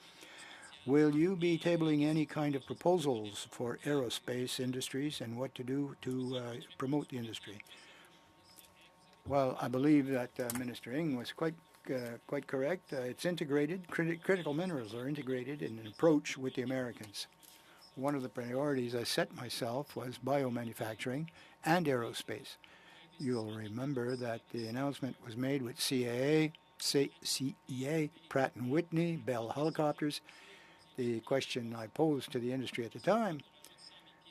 Will you be tabling any kind of proposals for aerospace industries and what to do to promote the industry? Well, I believe that Minister Ng was quite correct. It's integrated. Critical minerals are integrated in an approach with the Americans. One of the priorities I set myself was biomanufacturing and aerospace. You'll remember that the announcement was made with CAE, Pratt & Whitney, Bell Helicopters. The question I posed to the industry at the time,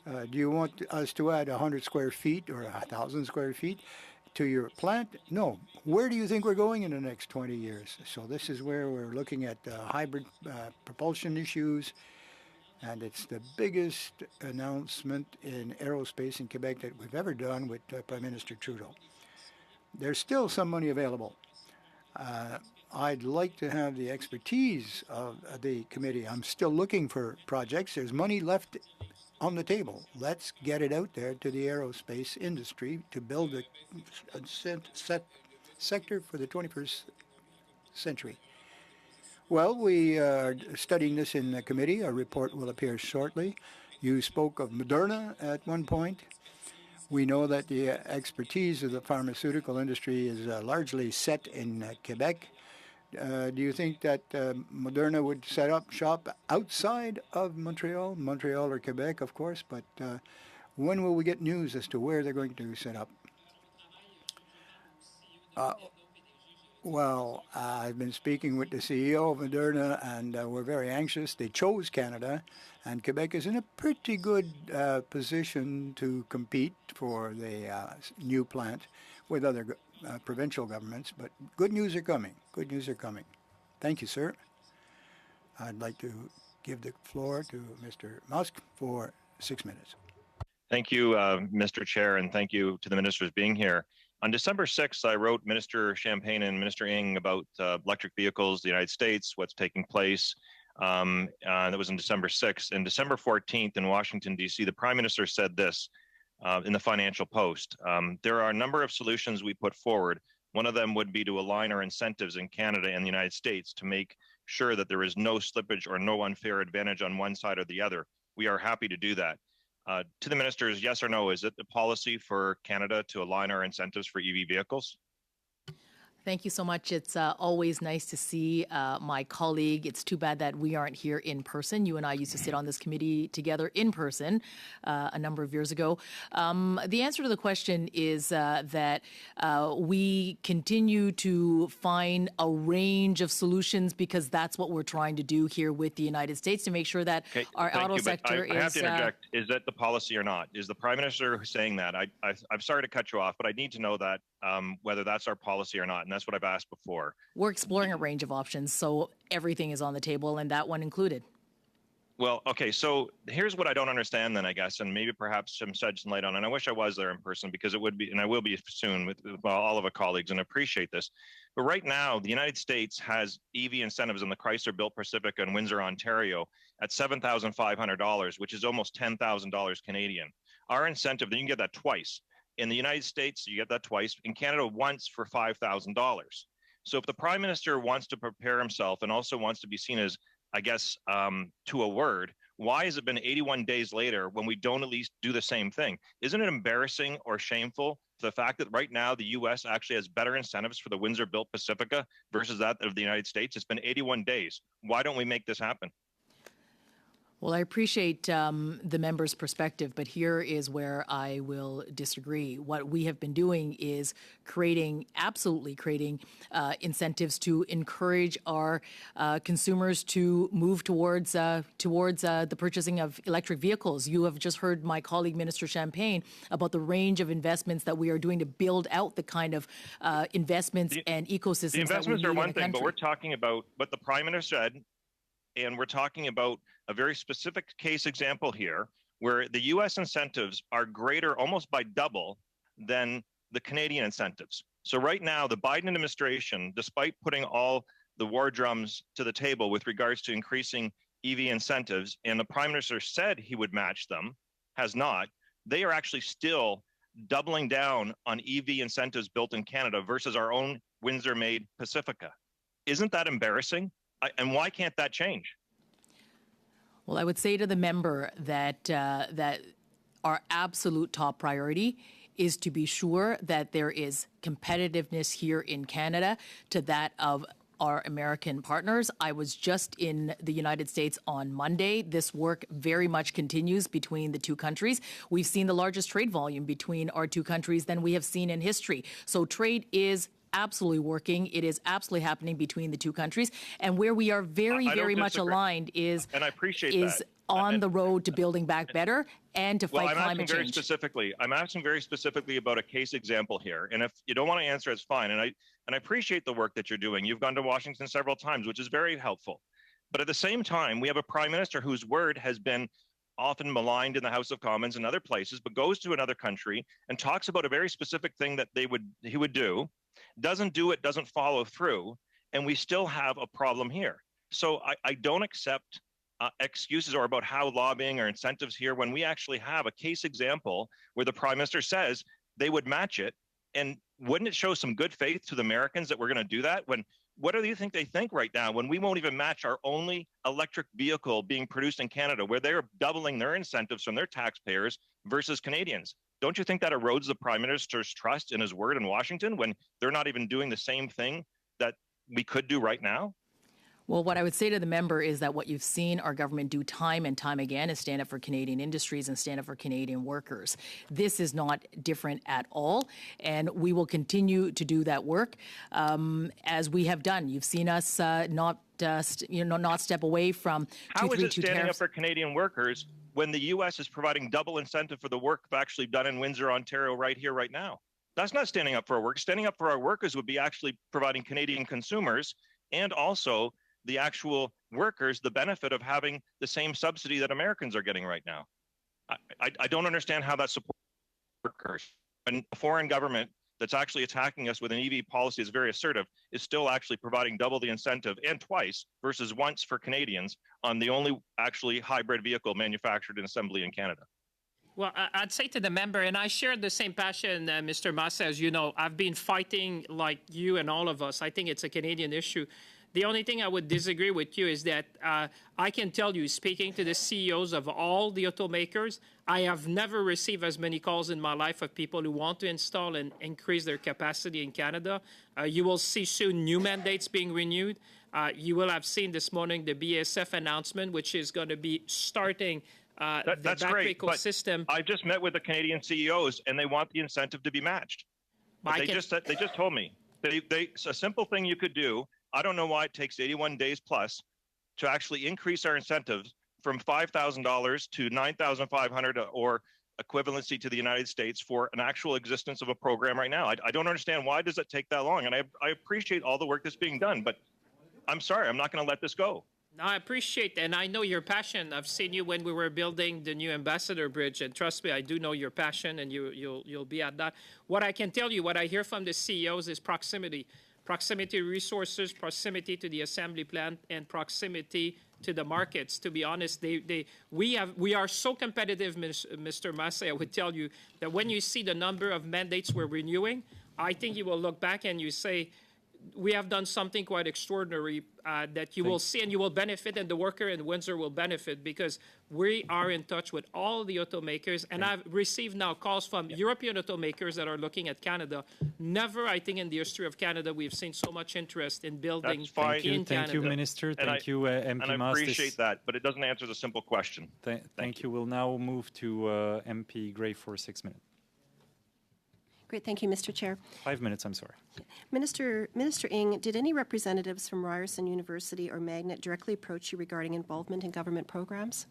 do you want us to add 100 square feet or 1,000 square feet to your plant? No. Where do you think we're going in the next 20 years? So this is where we're looking at hybrid propulsion issues, and it's the biggest announcement in aerospace in Quebec that we've ever done with Prime Minister Trudeau. There's still some money available. I'd like to have the expertise of the committee. I'm still looking for projects. There's money left on the table. Let's get it out there to the aerospace industry to build a sector for the 21st century. Well, we are studying this in the committee. A report will appear shortly. You spoke of Moderna at one point. We know that the expertise of the pharmaceutical industry is largely set in Quebec. Do you think that Moderna would set up shop outside of Montreal or Quebec, of course, but when will we get news as to where they're going to set up? Well, I've been speaking with the CEO of Moderna, and we're very anxious. They chose Canada, and Quebec is in a pretty good position to compete for the new plant with other provincial governments. But good news are coming. Good news are coming. Thank you, sir. I'd like to give the floor to Mr. Musk for 6 minutes. Thank you, Mr. Chair, and thank you to the ministers being here. On December 6th, I wrote Minister Champagne and Minister Ng about electric vehicles, the United States, what's taking place. That was on December 6th. And December 14th in Washington, D.C., the Prime Minister said this in the Financial Post. There are a number of solutions we put forward. One of them would be to align our incentives in Canada and the United States to make sure that there is no slippage or no unfair advantage on one side or the other. We are happy to do that. To the ministers, yes or no, is it the policy for Canada to align our incentives for EV vehicles? Thank you so much. It's always nice to see my colleague. It's too bad that we aren't here in person. You and I used to sit on this committee together in person a number of years ago. The answer to the question is that we continue to find a range of solutions because that's what we're trying to do here with the United States to make sure that our auto sector is... I have to interject. Is that the policy or not? Is the Prime Minister saying that? I'm sorry to cut you off, but I need to know that whether that's our policy or not. And that's what I've asked before. We're exploring a range of options, so everything is on the table, and that one included. Well, okay, so here's what I don't understand then, I guess, and maybe perhaps some shed some light on, and I wish I was there in person because it would be, and I will be soon with all of our colleagues and appreciate this. But right now, the United States has EV incentives in the Chrysler-built Pacifica in Windsor, Ontario at $7,500, which is almost $10,000 Canadian. Our incentive, then you can get that twice. In the United States, you get that twice. In Canada, once for $5,000. So if the Prime Minister wants to prepare himself and also wants to be seen as, I guess, to a word, why has it been 81 days later when we don't at least do the same thing? Isn't it embarrassing or shameful the fact that right now the U.S. actually has better incentives for the Windsor-built Pacifica versus that of the United States? It's been 81 days. Why don't we make this happen? Well, I appreciate the member's perspective, but here is where I will disagree. What we have been doing is absolutely creating incentives to encourage our consumers to move towards the purchasing of electric vehicles. You have just heard my colleague, Minister Champagne, about the range of investments that we are doing to build out the kind of investments and ecosystems. The investments are one thing, but we're talking about what the Prime Minister said. And we're talking about a very specific case example here where the U.S. incentives are greater almost by double than the Canadian incentives. So right now, the Biden administration, despite putting all the war drums to the table with regards to increasing EV incentives, and the Prime Minister said he would match them, has not, they are actually still doubling down on EV incentives built in Canada versus our own Windsor-made Pacifica. Isn't that embarrassing? And why can't that change? Well, I would say to the member that our absolute top priority is to be sure that there is competitiveness here in Canada to that of our American partners. I was just in the United States on Monday. This work very much continues between the two countries. We've seen the largest trade volume between our two countries than we have seen in history. So trade is absolutely working. It is absolutely happening between the two countries. And where we are very much aligned is, and I appreciate is that. on the road to building back better and to fight climate change. I'm asking very specifically about a case example here. And if you don't want to answer, it's fine. And I appreciate the work that you're doing. You've gone to Washington several times, which is very helpful. But at the same time, we have a Prime Minister whose word has been often maligned in the House of Commons and other places, but goes to another country and talks about a very specific thing that he would do, doesn't do it, doesn't follow through, and we still have a problem here. So I don't accept excuses or about how lobbying or incentives here when we actually have a case example where the Prime Minister says they would match it. And wouldn't it show some good faith to the Americans that we're going to do that? What do you think they think right now when we won't even match our only electric vehicle being produced in Canada, where they're doubling their incentives from their taxpayers versus Canadians? Don't you think that erodes the Prime Minister's trust in his word in Washington when they're not even doing the same thing that we could do right now? Well, what I would say to the member is that what you've seen our government do time and time again is stand up for Canadian industries and stand up for Canadian workers. This is not different at all, and we will continue to do that work as we have done. You've seen us not step away from 232 tariffs. How is it standing up for Canadian workers when the U.S. is providing double incentive for the work actually done in Windsor, Ontario, right here, right now? That's not standing up for our work. Standing up for our workers would be actually providing Canadian consumers and also the actual workers the benefit of having the same subsidy that Americans are getting right now. I don't understand how that supports workers. And a foreign government that's actually attacking us with an EV policy is very assertive, is still actually providing double the incentive and twice versus once for Canadians on the only actually hybrid vehicle manufactured and assembly in Canada. Well, I'd say to the member, and I share the same passion, Mr. Massa, as you know, I've been fighting like you and all of us. I think it's a Canadian issue. The only thing I would disagree with you is that I can tell you, speaking to the CEOs of all the automakers, I have never received as many calls in my life of people who want to install and increase their capacity in Canada. You will see soon new mandates being renewed. You will have seen this morning the BASF announcement, which is going to be starting the That's battery great, but ecosystem. I just met with the Canadian CEOs, and they want the incentive to be matched. But they just told me a simple thing you could do. I don't know why it takes 81 days plus to actually increase our incentives from $5,000 to $9,500 or equivalency to the United States for an actual existence of a program right now. I don't understand why does it take that long, and I appreciate all the work that's being done, but I'm sorry, I'm not going to let this go. No, I appreciate, and I know your passion. I've seen you when we were building the new Ambassador Bridge, and trust me, I do know your passion, and you'll be at that. What I can tell you, what I hear from the CEOs is proximity. Proximity to resources, proximity to the assembly plant, and proximity to the markets. To be honest, we are so competitive, Mr. Massey, I would tell you, that when you see the number of mandates we're renewing, I think you will look back and you say, we have done something quite extraordinary that you will see, and you will benefit, and the worker in Windsor will benefit, because we are in touch with all the automakers, and I've received now calls from European automakers that are looking at Canada. Never, I think, in the history of Canada, we've seen so much interest in building in Canada. Thank you, Minister. Thank you, MP And I Mas. appreciate that, but it doesn't answer the simple question. Thank you. We'll now move to MP Gray for 6 minutes. Great, thank you, Mr. Chair. 5 minutes, I'm sorry. Minister Ng, did any representatives from Ryerson University or Magnet directly approach you regarding involvement in government programs?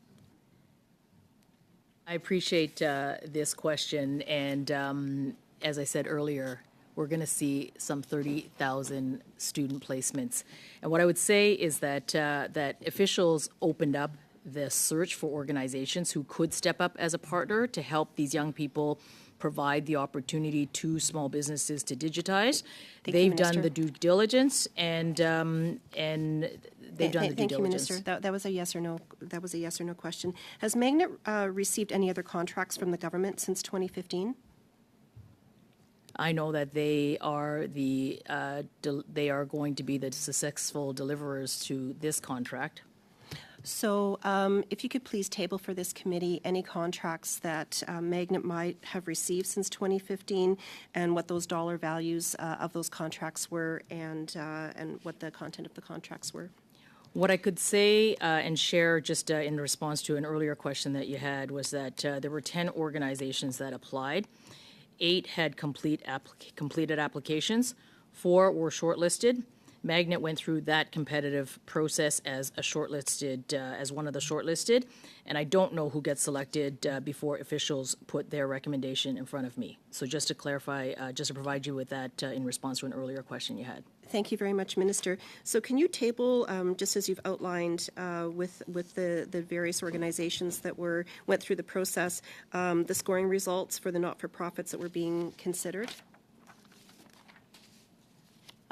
I appreciate this question, and as I said earlier, we're going to see some 30,000 student placements. And what I would say is that that officials opened up the search for organizations who could step up as a partner to help these young people provide the opportunity to small businesses to digitize. They've done the due diligence, and they've done the due diligence. Thank you, Minister. That was a yes or no. That was a yes or no question. Has Magnet received any other contracts from the government since 2015? I know that they are they are going to be the successful deliverers to this contract. So if you could please table for this committee any contracts that Magnet might have received since 2015, and what those dollar values of those contracts were, and what the content of the contracts were. What I could say and share just in response to an earlier question that you had was that there were 10 organizations that applied. 8 had completed applications. 4 were shortlisted. Magnet went through that competitive process as a shortlisted, as one of the shortlisted, and I don't know who gets selected before officials put their recommendation in front of me. So just to clarify, just to provide you with that in response to an earlier question you had. Thank you very much, Minister. So can you table, just as you've outlined with the various organizations that went through the process, the scoring results for the not-for-profits that were being considered?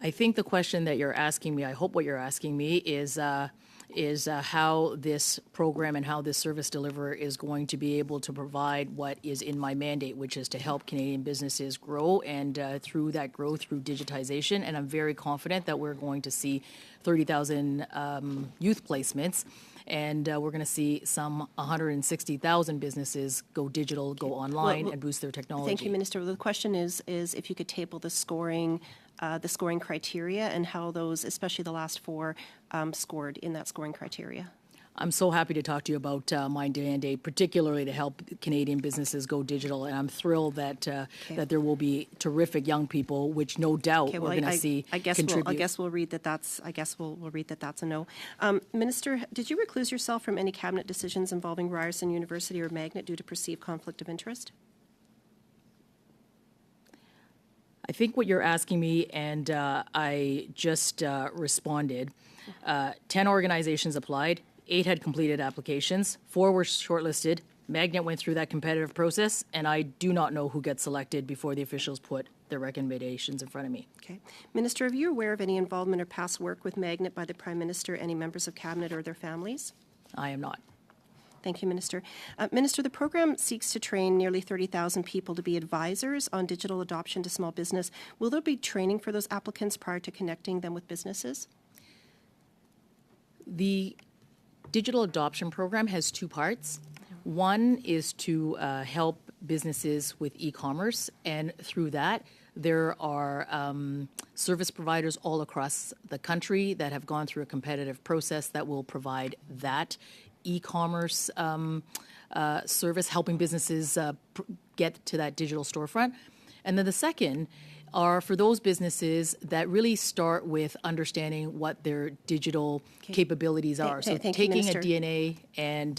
I think the question that you're asking me, I hope what you're asking me, is how this program and how this service deliverer is going to be able to provide what is in my mandate, which is to help Canadian businesses grow, and through that growth, through digitization. And I'm very confident that we're going to see 30,000 youth placements, and we're going to see some 160,000 businesses go digital, go online, and boost their technology. Thank you, Minister. The question is if you could table the scoring criteria, and how those, especially the last 4, scored in that scoring criteria. I'm so happy to talk to you about my mandate, particularly to help Canadian businesses go digital, and I'm thrilled that that there will be terrific young people, which no doubt we're going to see contribute. I guess we'll read that that's. I guess we'll read that that's a no. Minister, did you recluse yourself from any cabinet decisions involving Ryerson University or Magnet due to perceived conflict of interest? I think what you're asking me, and I just responded, 10 organizations applied, 8 had completed applications, 4 were shortlisted. Magnet went through that competitive process, and I do not know who gets selected before the officials put their recommendations in front of me. Okay. Minister, are you aware of any involvement or past work with Magnet by the Prime Minister, any members of Cabinet or their families? I am not. Thank you, Minister. Minister, the program seeks to train nearly 30,000 people to be advisors on digital adoption to small business. Will there be training for those applicants prior to connecting them with businesses? The digital adoption program has two parts. One is to help businesses with e-commerce, and through that, there are service providers all across the country that have gone through a competitive process that will provide that e-commerce service, helping businesses get to that digital storefront. And then the second are for those businesses that really start with understanding what their digital capabilities are. So thank you, taking a Minister. DNA and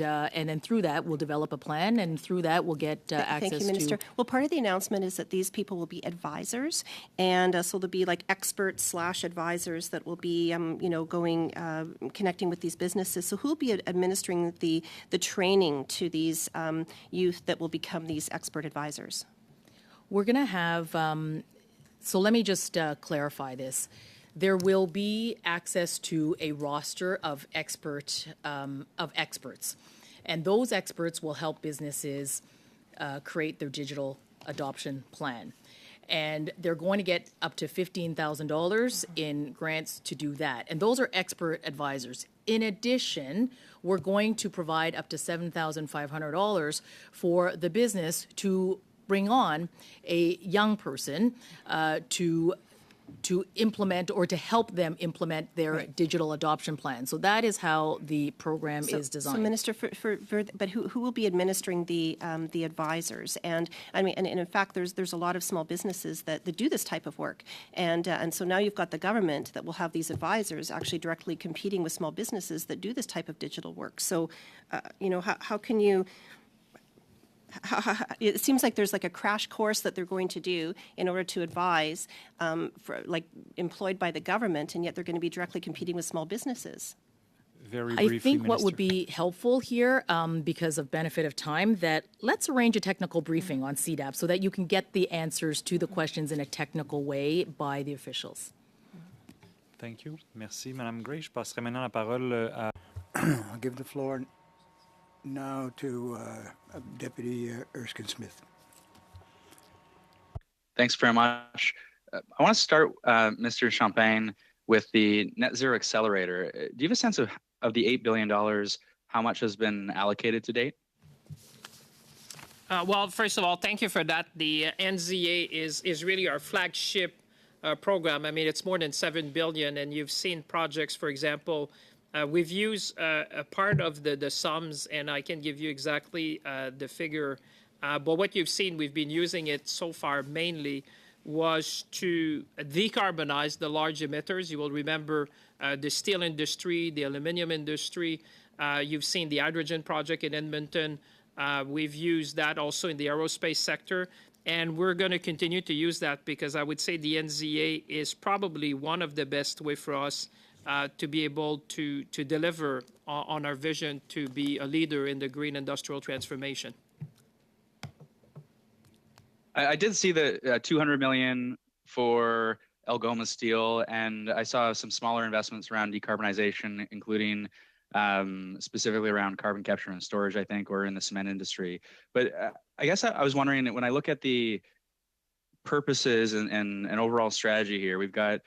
then through that we'll develop a plan, and through that we'll get access Thank you, Minister. to. Well, part of the announcement is that these people will be advisors, and so they'll be like experts/advisors that will be, going, connecting with these businesses. So who will be administering the training to these youth that will become these expert advisors? We're going to have, so let me just clarify this. There will be access to a roster of experts, and those experts will help businesses create their digital adoption plan. And they're going to get up to $15,000 in grants to do that. And those are expert advisors. In addition, we're going to provide up to $7,500 for the business to bring on a young person to implement or to help them implement their digital adoption plan. So that is how the program is designed. So, Minister, but who will be administering the advisors? And I mean, and in fact, there's a lot of small businesses that do this type of work, and so now you've got the government that will have these advisors actually directly competing with small businesses that do this type of digital work. So, how can you? It seems like there's like a crash course that they're going to do in order to advise, employed by the government, and yet they're going to be directly competing with small businesses. Very I briefly, think what would Minister. be helpful here, because of benefit of time, that let's arrange a technical briefing on CDAP so that you can get the answers to the questions in a technical way by the officials. Thank you. Merci, Madame Gray. Je passerai maintenant la parole à... I'll give the floor now to Deputy Erskine Smith. Thanks very much. I want to start, Mr. Champagne, with the Net Zero Accelerator. Do you have a sense of the $8 billion, how much has been allocated to date? Well, first of all, thank you for that. The NZA is really our flagship program. I mean, it's more than $7 billion, and you've seen projects, for example, we've used a part of the sums, and I can give you exactly the figure. But what you've seen, we've been using it so far mainly was to decarbonize the large emitters. You will remember the steel industry, the aluminum industry. You've seen the hydrogen project in Edmonton. We've used that also in the aerospace sector. And we're going to continue to use that because I would say the NZA is probably one of the best way for us to be able to deliver on our vision to be a leader in the green industrial transformation. I did see the $200 million for Algoma Steel, and I saw some smaller investments around decarbonization, including specifically around carbon capture and storage, I think, or in the cement industry. But I guess I was wondering that when I look at the purposes and overall strategy here, we've got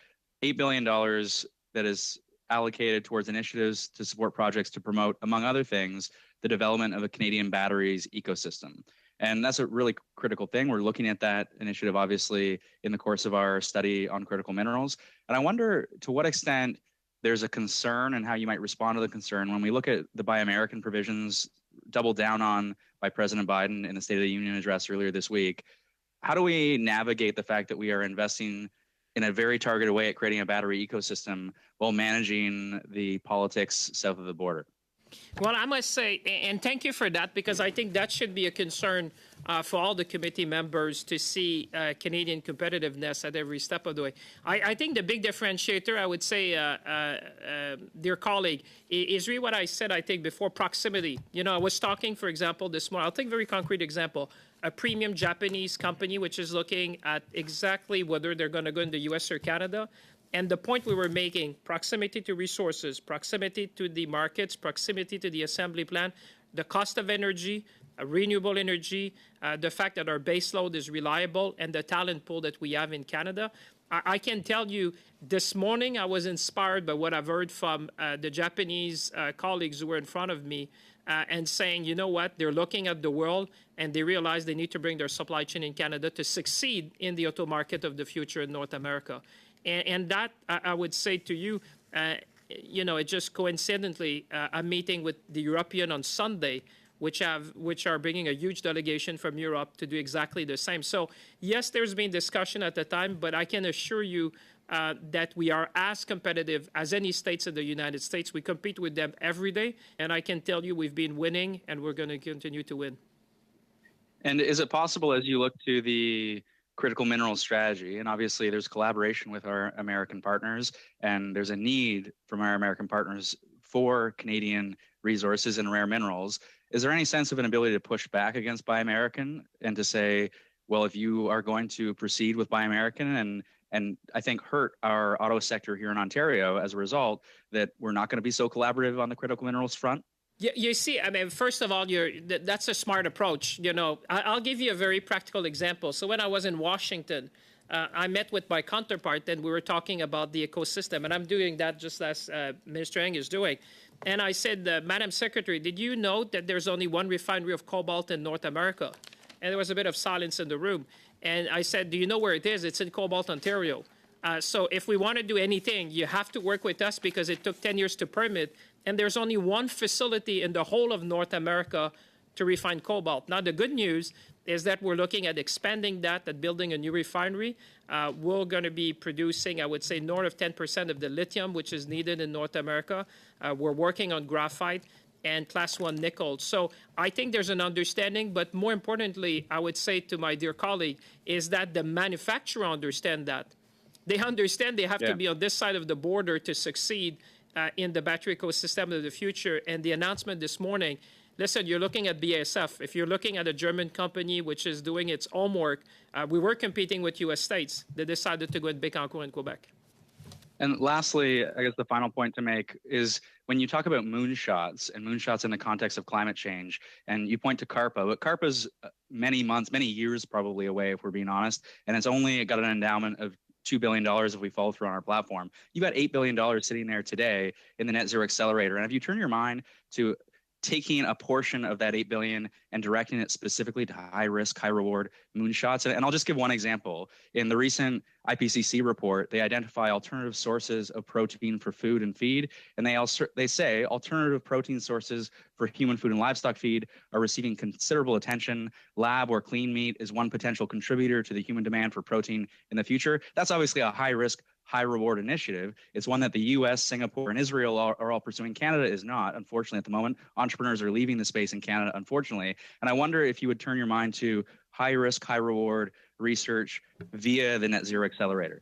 $8 billion that is allocated towards initiatives to support projects to promote, among other things, the development of a Canadian batteries ecosystem. And that's a really critical thing. We're looking at that initiative, obviously, in the course of our study on critical minerals. And I wonder to what extent there's a concern and how you might respond to the concern when we look at the Buy American provisions doubled down on by President Biden in the State of the Union address earlier this week. How do we navigate the fact that we are investing in a very targeted way at creating a battery ecosystem while managing the politics south of the border? Well, I must say, and thank you for that, because I think that should be a concern for all the committee members to see Canadian competitiveness at every step of the way. I think the big differentiator, I would say, dear colleague, is really what I said, I think, before, proximity. You know, I was talking, for example, this morning, I'll take a very concrete example, a premium Japanese company which is looking at exactly whether they're going to go in the U.S. or Canada. And the point we were making, proximity to resources, proximity to the markets, proximity to the assembly plant, the cost of energy, renewable energy, the fact that our base load is reliable, and the talent pool that we have in Canada. I can tell you this morning I was inspired by what I've heard from the Japanese colleagues who were in front of me and saying, you know what, they're looking at the world and they realize they need to bring their supply chain in Canada to succeed in the auto market of the future in North America. And that, I would say to you, it just coincidentally, I'm meeting with the European on Sunday, which are bringing a huge delegation from Europe to do exactly the same. So yes, there's been discussion at the time, but I can assure you that we are as competitive as any states in the United States. We compete with them every day, and I can tell you we've been winning, and we're going to continue to win. And is it possible, as you look to the critical mineral strategy, and obviously there's collaboration with our American partners, and there's a need from our American partners for Canadian resources and rare minerals, is there any sense of an ability to push back against Buy American and to say, well, if you are going to proceed with Buy American and I think hurt our auto sector here in Ontario as a result, that we're not going to be so collaborative on the critical minerals front? You see, I mean, first of all, that's a smart approach. I'll give you a very practical example. So when I was in Washington, I met with my counterpart and we were talking about the ecosystem, and I'm doing that just as Minister Eng is doing. And I said, Madam Secretary, did you know that there's only one refinery of cobalt in North America? And there was a bit of silence in the room. And I said, do you know where it is? It's in Cobalt, Ontario. So if we want to do anything, you have to work with us because it took 10 years to permit. And there's only one facility in the whole of North America to refine cobalt. Now, the good news is that we're looking at expanding that, at building a new refinery. We're going to be producing, I would say, north of 10% of the lithium, which is needed in North America. We're working on graphite and class 1 nickel. So I think there's an understanding, but more importantly, I would say to my dear colleague, is that the manufacturer understand that. They understand they have to be on this side of the border to succeed in the battery ecosystem of the future. And the announcement this morning, listen, you're looking at BASF. If you're looking at a German company which is doing its homework, we were competing with U.S. states. They decided to go in Bécancour in Quebec. And lastly, I guess the final point to make is when you talk about moonshots and moonshots in the context of climate change, and you point to CARPA, but CARPA's many months, many years probably away, if we're being honest, and it's only got an endowment of $2 billion if we follow through on our platform. You've got $8 billion sitting there today in the Net Zero Accelerator. And if you turn your mind to taking a portion of that $8 billion and directing it specifically to high risk, high reward moonshots. And I'll just give one example. In the recent IPCC report, they identify alternative sources of protein for food and feed. And they say alternative protein sources for human food and livestock feed are receiving considerable attention. Lab or clean meat is one potential contributor to the human demand for protein in the future. That's obviously a high risk, high reward initiative. It's one that the US, Singapore, and Israel are all pursuing. Canada is not, unfortunately, at the moment. Entrepreneurs are leaving the space in Canada, unfortunately. And I wonder if you would turn your mind to high risk, high reward research via the Net Zero Accelerator.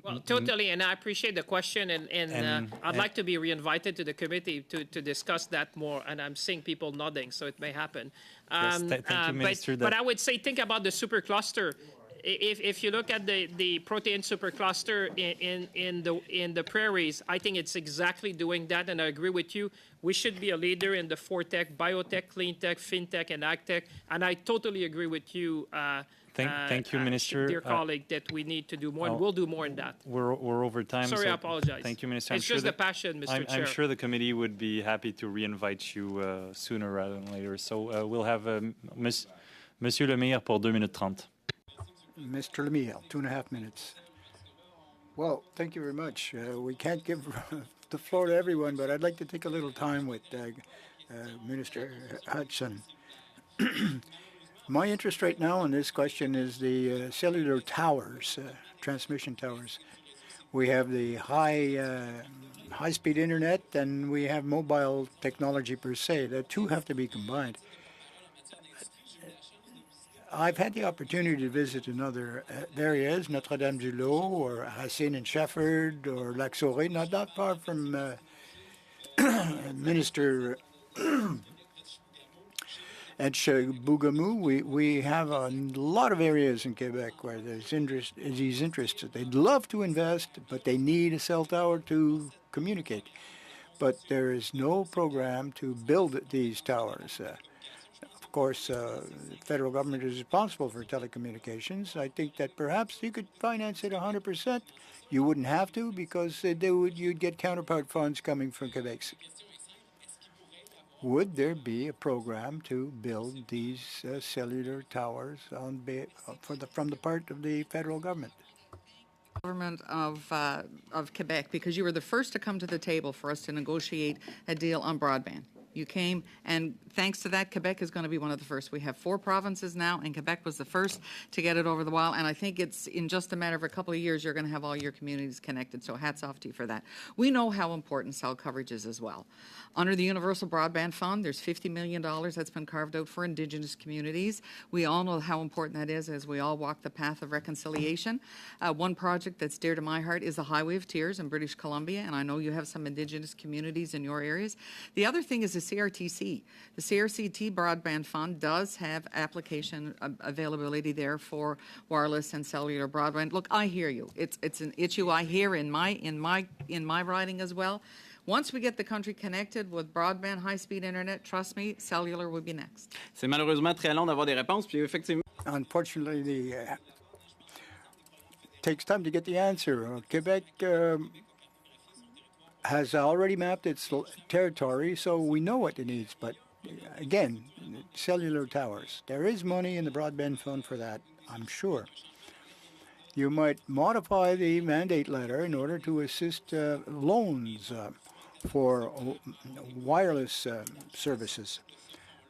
Well, totally, and I appreciate the question, and I'd like to be reinvited to the committee to discuss that more, and I'm seeing people nodding, so it may happen. Thank you, Minister. But I would say think about the supercluster. If you look at the protein supercluster in the prairies, I think it's exactly doing that, and I agree with you. We should be a leader in the 4 tech, biotech, clean tech, fintech, and agtech, and I totally agree with you. Thank you, Minister. Dear colleague, that we need to do more, and we'll do more in that. We're over time. Sorry, so I apologize. Thank you, Minister. It's just the passion, Mr. Chair. I'm sure the committee would be happy to reinvite you sooner rather than later. So we'll have Monsieur Le Maire pour 2 minutes 30. Mr. Lemire, 2.5 minutes. Well, thank you very much. We can't give the floor to everyone, but I'd like to take a little time with Minister Hudson. My interest right now in this question is the cellular towers, transmission towers. We have the high-speed internet, and we have mobile technology per se. The two have to be combined. I've had the opportunity to visit in other areas, Notre-Dame-du-Lot or Racine and Shefford or Lac Sauré, not that far from Minister at Bougamou. We have a lot of areas in Quebec where there's he's interested. They'd love to invest, but they need a cell tower to communicate. But there is no program to build these towers. Of of course, the federal government is responsible for telecommunications. I think that perhaps you could finance it 100%. You wouldn't have to because you'd get counterpart funds coming from Quebec. Would there be a program to build these cellular towers from the part of the federal government? Government of Quebec, because you were the first to come to the table for us to negotiate a deal on broadband. You came, and thanks to that, Quebec is going to be one of the first. We have 4 provinces now, and Quebec was the first to get it over the wall. And I think it's in just a matter of a couple of years, you're going to have all your communities connected. So hats off to you for that. We know how important cell coverage is as well. Under the Universal Broadband Fund, there's $50 million that's been carved out for Indigenous communities. We all know how important that is as we all walk the path of reconciliation. One project that's dear to my heart is the Highway of Tears in British Columbia, and I know you have some Indigenous communities in your areas. The other thing is the CRTC. The CRTC Broadband Fund does have application availability there for wireless and cellular broadband. Look, I hear you. It's an issue I hear in my riding as well. Once we get the country connected with broadband, high-speed internet, trust me, cellular will be next. C'est malheureusement très long d'avoir des réponses, puis effectivement. Unfortunately, takes time to get the answer. Quebec has already mapped its territory, so we know what it needs. But again, cellular towers. There is money in the broadband fund for that, I'm sure. You might modify the mandate letter in order to assist loans for wireless services.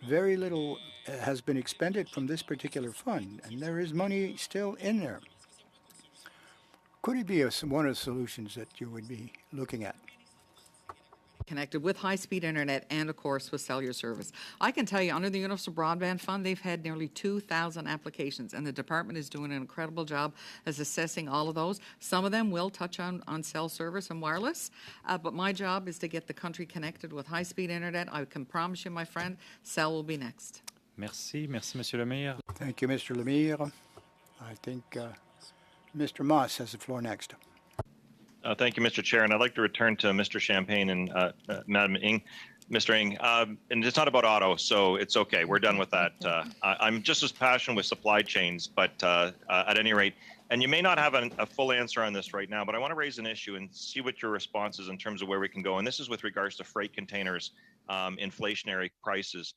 Very little has been expended from this particular fund, and there is money still in there. Could it be one of the solutions that you would be looking at? Connected with high-speed internet and, of course, with cellular service. I can tell you, under the Universal Broadband Fund, they've had nearly 2,000 applications, and the department is doing an incredible job as assessing all of those. Some of them will touch on cell service and wireless, but my job is to get the country connected with high-speed internet. I can promise you, my friend, cell will be next. Merci, Monsieur le Maire. Thank you, Mr. Lemire. I think Mr. Moss has the floor next. Thank you, Mr. Chair, and I'd like to return to Mr. Champagne and Madam Ng. Mr. Ng, and it's not about auto, so it's okay. We're done with that. I'm just as passionate with supply chains, but at any rate, and you may not have a full answer on this right now, but I want to raise an issue and see what your response is in terms of where we can go. And this is with regards to freight containers, inflationary prices.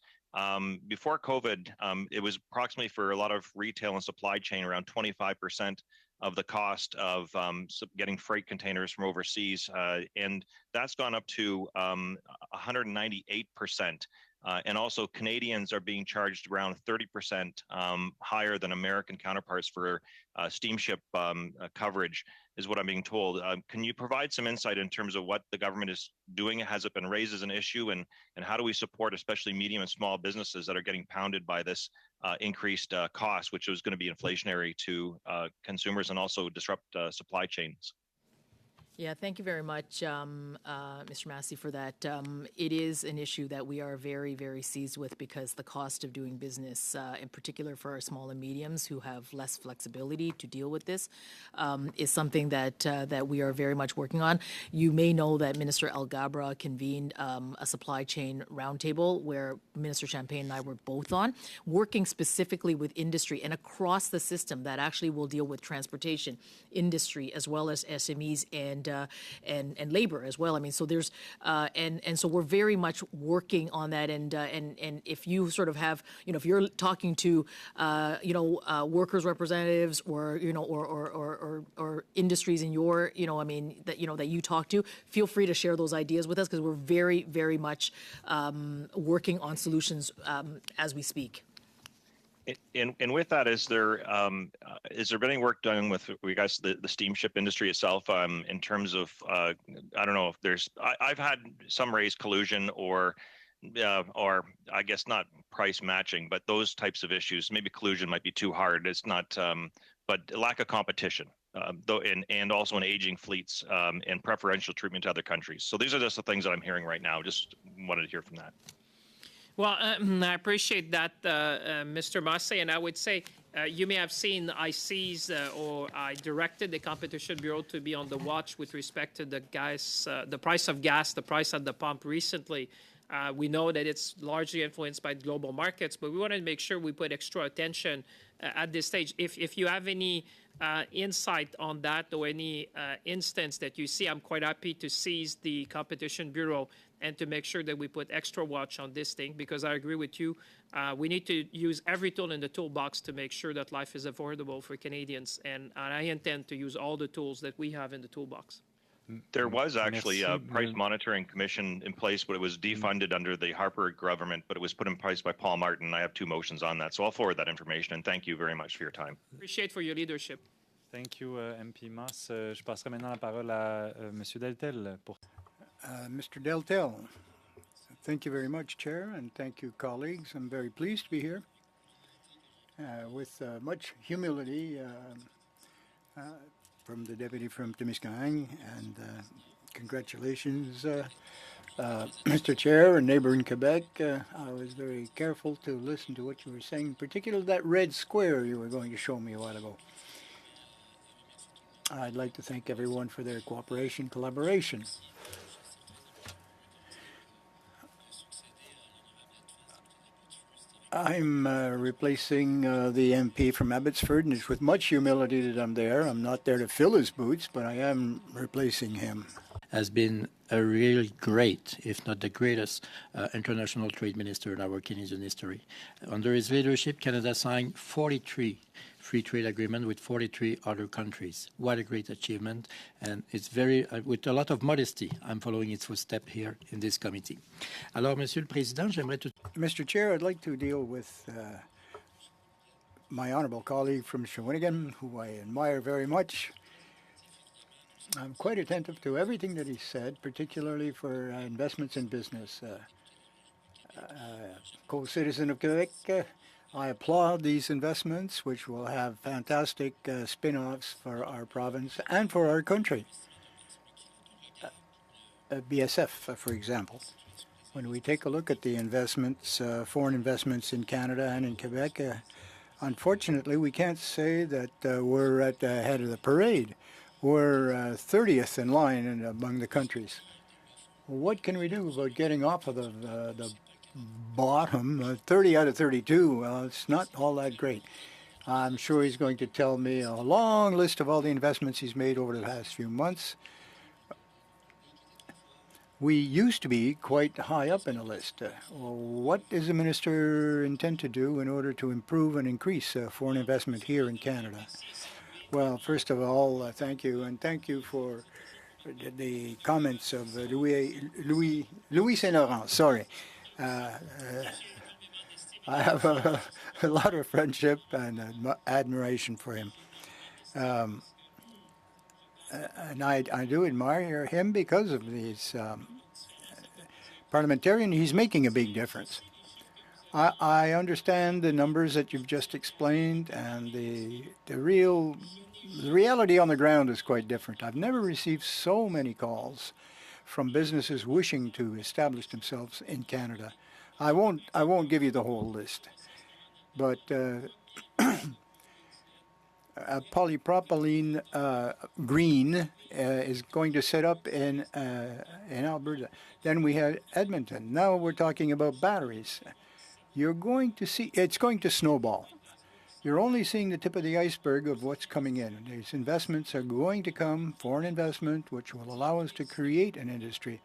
Before COVID, it was approximately for a lot of retail and supply chain around 25% of the cost of getting freight containers from overseas, and that's gone up to 198%. And also Canadians are being charged around 30% higher than American counterparts for steamship coverage, is what I'm being told. Can you provide some insight in terms of what the government is doing? Has it been raised as an issue? And how do we support especially medium and small businesses that are getting pounded by this increased cost, which is going to be inflationary to consumers and also disrupt supply chains? Yeah, thank you very much, Mr. Massey, for that. It is an issue that we are very, very seized with because the cost of doing business, in particular for our small and mediums who have less flexibility to deal with this, is something that we are very much working on. You may know that Minister Alghabra convened a supply chain roundtable where Minister Champagne and I were both on, working specifically with industry and across the system that actually will deal with transportation, industry, as well as SMEs and labor as well. I mean, so there's and so we're very much working on that. And if you sort of have, if you're talking to workers representatives or or industries in your that you talk to, feel free to share those ideas with us because we're very, very much working on solutions as we speak. And with that, is there been any work done with regards to the steamship industry itself in terms of I don't know if there's I've had some raised collusion or I guess not price matching, but those types of issues. Maybe collusion might be too hard. It's not, but lack of competition. Though, and also in aging fleets and preferential treatment to other countries. So these are just the things that I'm hearing right now. Just wanted to hear from that. Well, I appreciate that, Mr. Massey, and I would say you may have seen I seized or I directed the Competition Bureau to be on the watch with respect to the gas, the price of gas, the price at the pump recently. We know that it's largely influenced by global markets, but we want to make sure we put extra attention at this stage. If you have any insight on that or any instance that you see, I'm quite happy to seize the Competition Bureau and to make sure that we put extra watch on this thing, because I agree with you. We need to use every tool in the toolbox to make sure that life is affordable for Canadians, and I intend to use all the tools that we have in the toolbox. There was actually a Merci. price monitoring commission in place, but it was defunded under the Harper government, but it was put in place by Paul Martin. I have 2 motions on that, so I'll forward that information, and thank you very much for your time. Appreciate for your leadership. Thank you, MP Moss. Je passerai maintenant la parole à Monsieur Deltel. Mr. Deltel, thank you very much, Chair, and thank you, colleagues. I'm very pleased to be here with much humility from the deputy from Témiscamingue, and congratulations, Mr. Chair, and neighbor in Quebec. I was very careful to listen to what you were saying, particularly that red square you were going to show me a while ago. I'd like to thank everyone for their cooperation, collaboration. I'm replacing the MP from Abbotsford, and it's with much humility that I'm there. I'm not there to fill his boots, but I am replacing him. Has been a really great, if not the greatest, international trade minister in our Canadian history. Under his leadership, Canada signed 43 free trade agreements with 43 other countries. What a great achievement, and it's very, with a lot of modesty, I'm following its footsteps here in this committee. Alors, Monsieur le Président, j'aimerais tout... Mr. Chair, I'd like to deal with my honourable colleague from Shawinigan, who I admire very much. I'm quite attentive to everything that he said, particularly for investments in business. Co-citizen of Quebec, I applaud these investments, which will have fantastic spin-offs for our province and for our country. BSF, for example. When we take a look at the investments, foreign investments in Canada and in Quebec, unfortunately, we can't say that we're at the head of the parade. We're 30th in line among the countries. What can we do about getting off of the bottom? 30 out of 32, well, it's not all that great. I'm sure he's going to tell me a long list of all the investments he's made over the past few months. We used to be quite high up in the list. What does the minister intend to do in order to improve and increase foreign investment here in Canada? Well, first of all, thank you, and thank you for the comments of Louis Saint Laurent. Sorry. I have a lot of friendship and admiration for him. And I do admire him because of these parliamentarian. He's making a big difference. I understand the numbers that you've just explained, and the reality on the ground is quite different. I've never received so many calls from businesses wishing to establish themselves in Canada. I won't give you the whole list, but polypropylene green is going to set up in Alberta. Then we had Edmonton. Now we're talking about batteries. You're going to see, it's going to snowball. You're only seeing the tip of the iceberg of what's coming in. These investments are going to come, foreign investment, which will allow us to create an industry.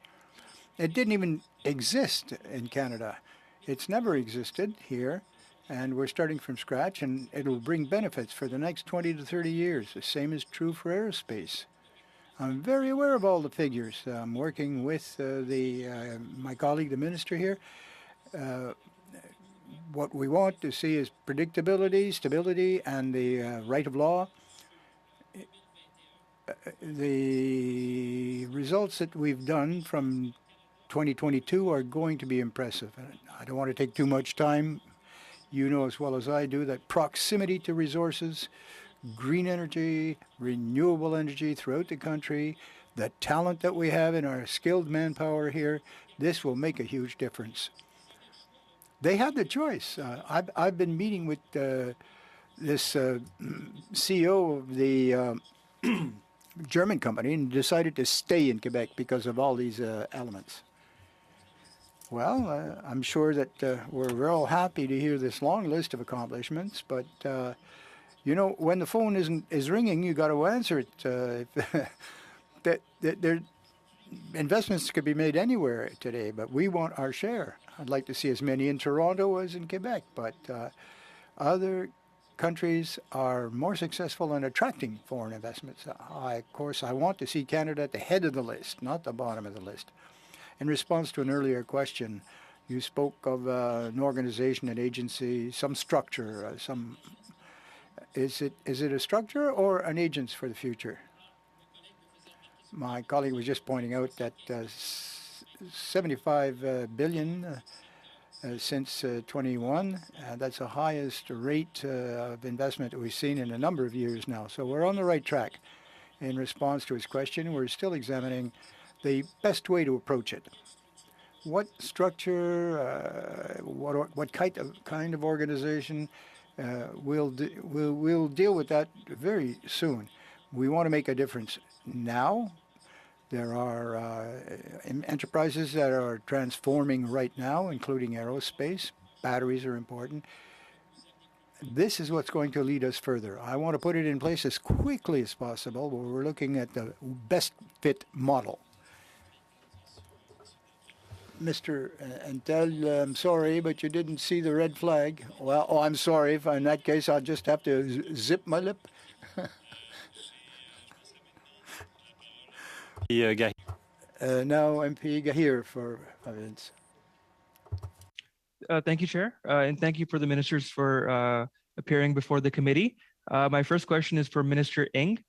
It didn't even exist in Canada. It's never existed here, and we're starting from scratch, and it will bring benefits for the next 20 to 30 years. The same is true for aerospace. I'm very aware of all the figures. I'm working with my colleague, the minister here. What we want to see is predictability, stability, and the right of law. The results that we've done from 2022 are going to be impressive. I don't want to take too much time. You know as well as I do that proximity to resources, green energy, renewable energy throughout the country, the talent that we have in our skilled manpower here, this will make a huge difference. They had the choice. I've been meeting with this CEO of the German company and decided to stay in Quebec because of all these elements. Well, I'm sure that we're all happy to hear this long list of accomplishments, but you know, when the phone is ringing, you got to answer it. That there investments could be made anywhere today, but we want our share. I'd like to see as many in Toronto as in Quebec, but other countries are more successful in attracting foreign investments. Of course, I want to see Canada at the head of the list, not the bottom of the list. In response to an earlier question, you spoke of an organization, an agency, some structure, some. Is it a structure or an agents for the future? My colleague was just pointing out that 75 billion since 21. That's the highest rate of investment that we've seen in a number of years now. So we're on the right track. In response to his question, we're still examining the best way to approach it. What structure, what kind of organization, we'll deal with that very soon. We want to make a difference now. There are enterprises that are transforming right now, including aerospace. Batteries are important. This is what's going to lead us further. I want to put it in place as quickly as possible, but we're looking at the best fit model. Mr. Antel, I'm sorry, but you didn't see the red flag. Well, oh, I'm sorry. If in that case, I'll just have to zip my lip. Now, MP Gahir for Vince. Thank you, Chair, and thank you for the ministers for appearing before the committee. My first question is for Minister Ng.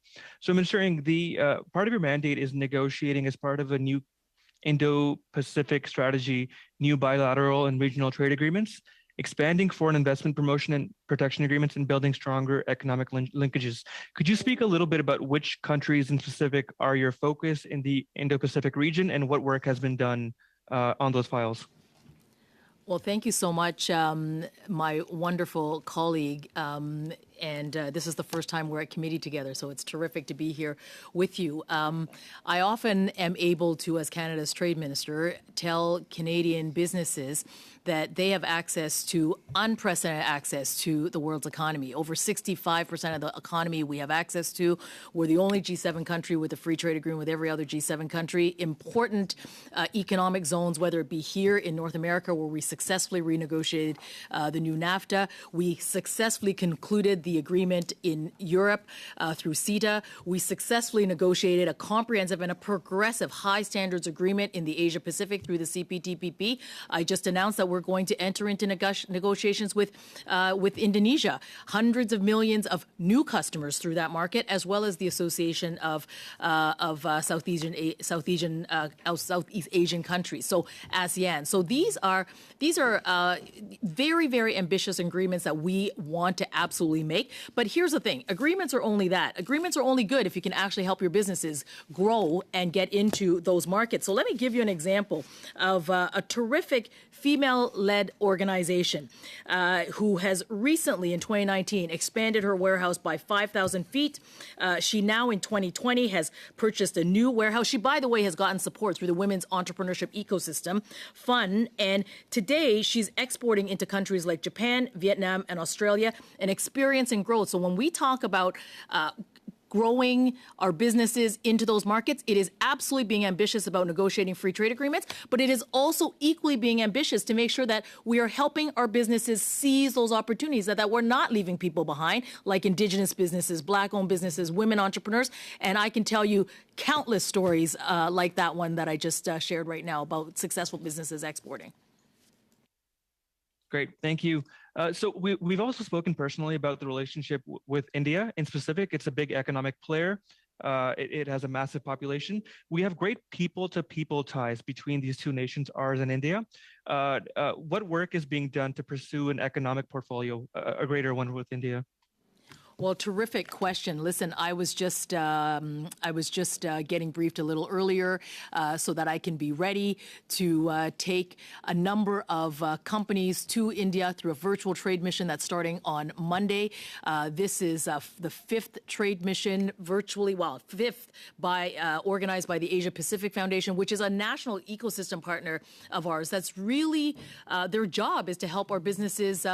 So, Minister Ng, the part of your mandate is negotiating as part of a new Indo-Pacific strategy, new bilateral and regional trade agreements, expanding foreign investment promotion and protection agreements, and building stronger economic linkages. Could you speak a little bit about which countries in specific are your focus in the Indo-Pacific region and what work has been done on those files? Well, thank you so much, my wonderful colleague. And this is the first time we're at committee together, so it's terrific to be here with you. I often am able to, as Canada's trade minister, tell Canadian businesses that they have access to unprecedented access to the world's economy. Over 65% of the economy we have access to. We're the only G7 country with a free trade agreement with every other G7 country. Important economic zones, whether it be here in North America, where we successfully renegotiated the new NAFTA. We successfully concluded the agreement in Europe through CETA. We successfully negotiated a comprehensive and a progressive high standards agreement in the Asia Pacific through the CPTPP. I just announced that we're going to enter into negotiations with Indonesia. Hundreds of millions of new customers through that market, as well as the Association of Southeast Asian countries. So ASEAN. So these are very, very ambitious agreements that we want to absolutely make. But here's the thing. Agreements are only that. Agreements are only good if you can actually help your businesses grow and get into those markets. So let me give you an example of a terrific female-led organization who has recently, in 2019, expanded her warehouse by 5,000 feet. She now, in 2020, has purchased a new warehouse. She, by the way, has gotten support through the Women's Entrepreneurship Ecosystem Fund. And today, she's exporting into countries like Japan, Vietnam, and Australia and experiencing growth. So when we talk about growing our businesses into those markets, it is absolutely being ambitious about negotiating free trade agreements, but it is also equally being ambitious to make sure that we are helping our businesses seize those opportunities, that we're not leaving people behind, like Indigenous businesses, Black-owned businesses, women entrepreneurs. And I can tell you countless stories like that one that I just shared right now about successful businesses exporting. Great, thank you. So we've also spoken personally about the relationship with India. In specific, it's a big economic player. It has a massive population. We have great people-to-people ties between these two nations, ours and India. What work is being done to pursue an economic portfolio, a greater one with India? Well, terrific question. Listen, I was just getting briefed a little earlier so that I can be ready to take a number of companies to India through a virtual trade mission that's starting on Monday. This is the fifth trade mission fifth organized by the Asia Pacific Foundation, which is a national ecosystem partner of ours. That's really their job is to help our businesses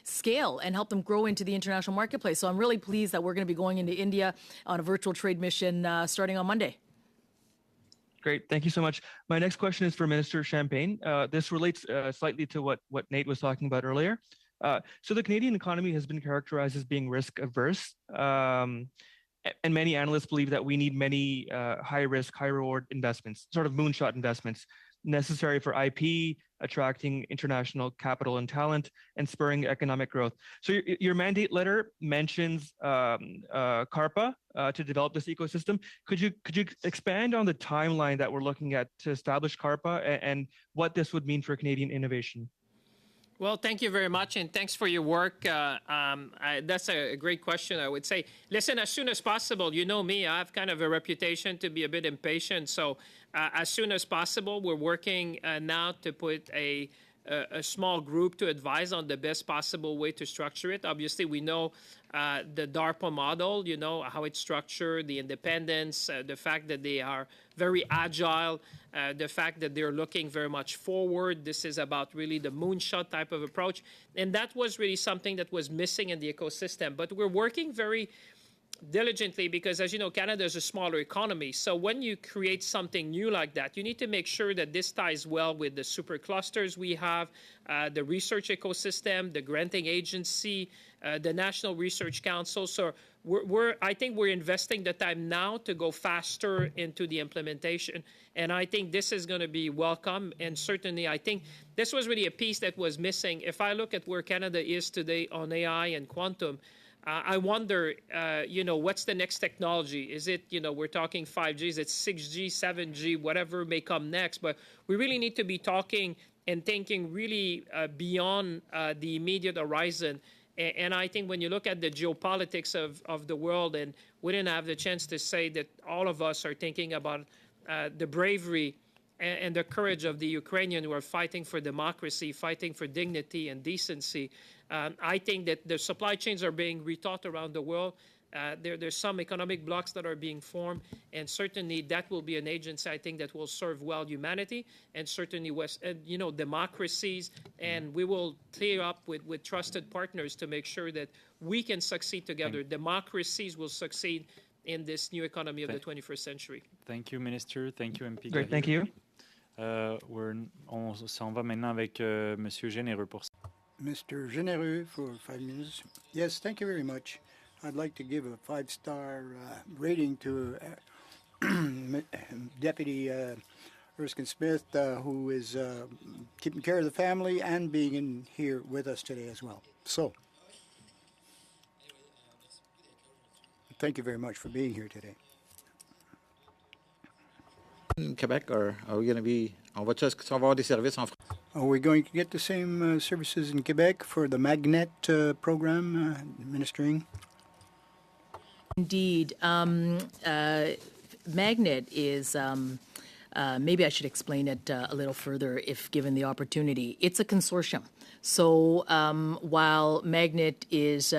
scale and help them grow into the international marketplace. So I'm really pleased that we're going to be going into India on a virtual trade mission starting on Monday. Great. Thank you so much. My next question is for Minister Champagne. This relates slightly to what Nate was talking about earlier. So the Canadian economy has been characterized as being risk averse. And many analysts believe that we need many high risk, high reward investments, sort of moonshot investments necessary for IP, attracting international capital and talent, and spurring economic growth. So your mandate letter mentions CARPA to develop this ecosystem. Could you expand on the timeline that we're looking at to establish CARPA and what this would mean for Canadian innovation? Well, thank you very much, and thanks for your work. That's a great question, I would say. Listen, as soon as possible. You know me, I have kind of a reputation to be a bit impatient. So as soon as possible, we're working now to put a small group to advise on the best possible way to structure it. Obviously, we know the DARPA model, you know, how it's structured, the independence, the fact that they are very agile, the fact that they're looking very much forward. This is about really the moonshot type of approach. And that was really something that was missing in the ecosystem. But we're working very diligently because, as you know, Canada is a smaller economy. So when you create something new like that, you need to make sure that this ties well with the super clusters we have, the research ecosystem, the granting agency, the National Research Council. So I think we're investing the time now to go faster into the implementation. And I think this is going to be welcome. And certainly, I think this was really a piece that was missing. If I look at where Canada is today on AI and quantum, I wonder, what's the next technology? Is it, we're talking 5G, is it 6G, 7G, whatever may come next? But we really need to be talking and thinking really beyond the immediate horizon. And I think when you look at the geopolitics of the world, and we didn't have the chance to say that all of us are thinking about the bravery and the courage of the Ukrainians who are fighting for democracy, fighting for dignity and decency. I think that the supply chains are being rethought around the world. There's some economic blocks that are being formed, and certainly that will be an agency, I think, that will serve well humanity and certainly democracies. And we will clear up with trusted partners to make sure that we can succeed together. Democracies will succeed in this new economy of the 21st century. Thank you, Minister. Thank you, MP. Great, thank you. On s'en va maintenant avec Monsieur Généreux pour ça. Mr. Généreux for 5 minutes. Yes, thank you very much. I'd like to give a 5-star rating to Deputy Erskine Smith, who is keeping care of the family and being in here with us today as well. So, thank you very much for being here today. In Quebec, or are we going to be? Est-ce qu'on va avoir des services en France? Are we going to get the same services in Quebec for the Magnet program, Ministering? Indeed. Magnet is, maybe I should explain it a little further if given the opportunity. It's a consortium. So while Magnet is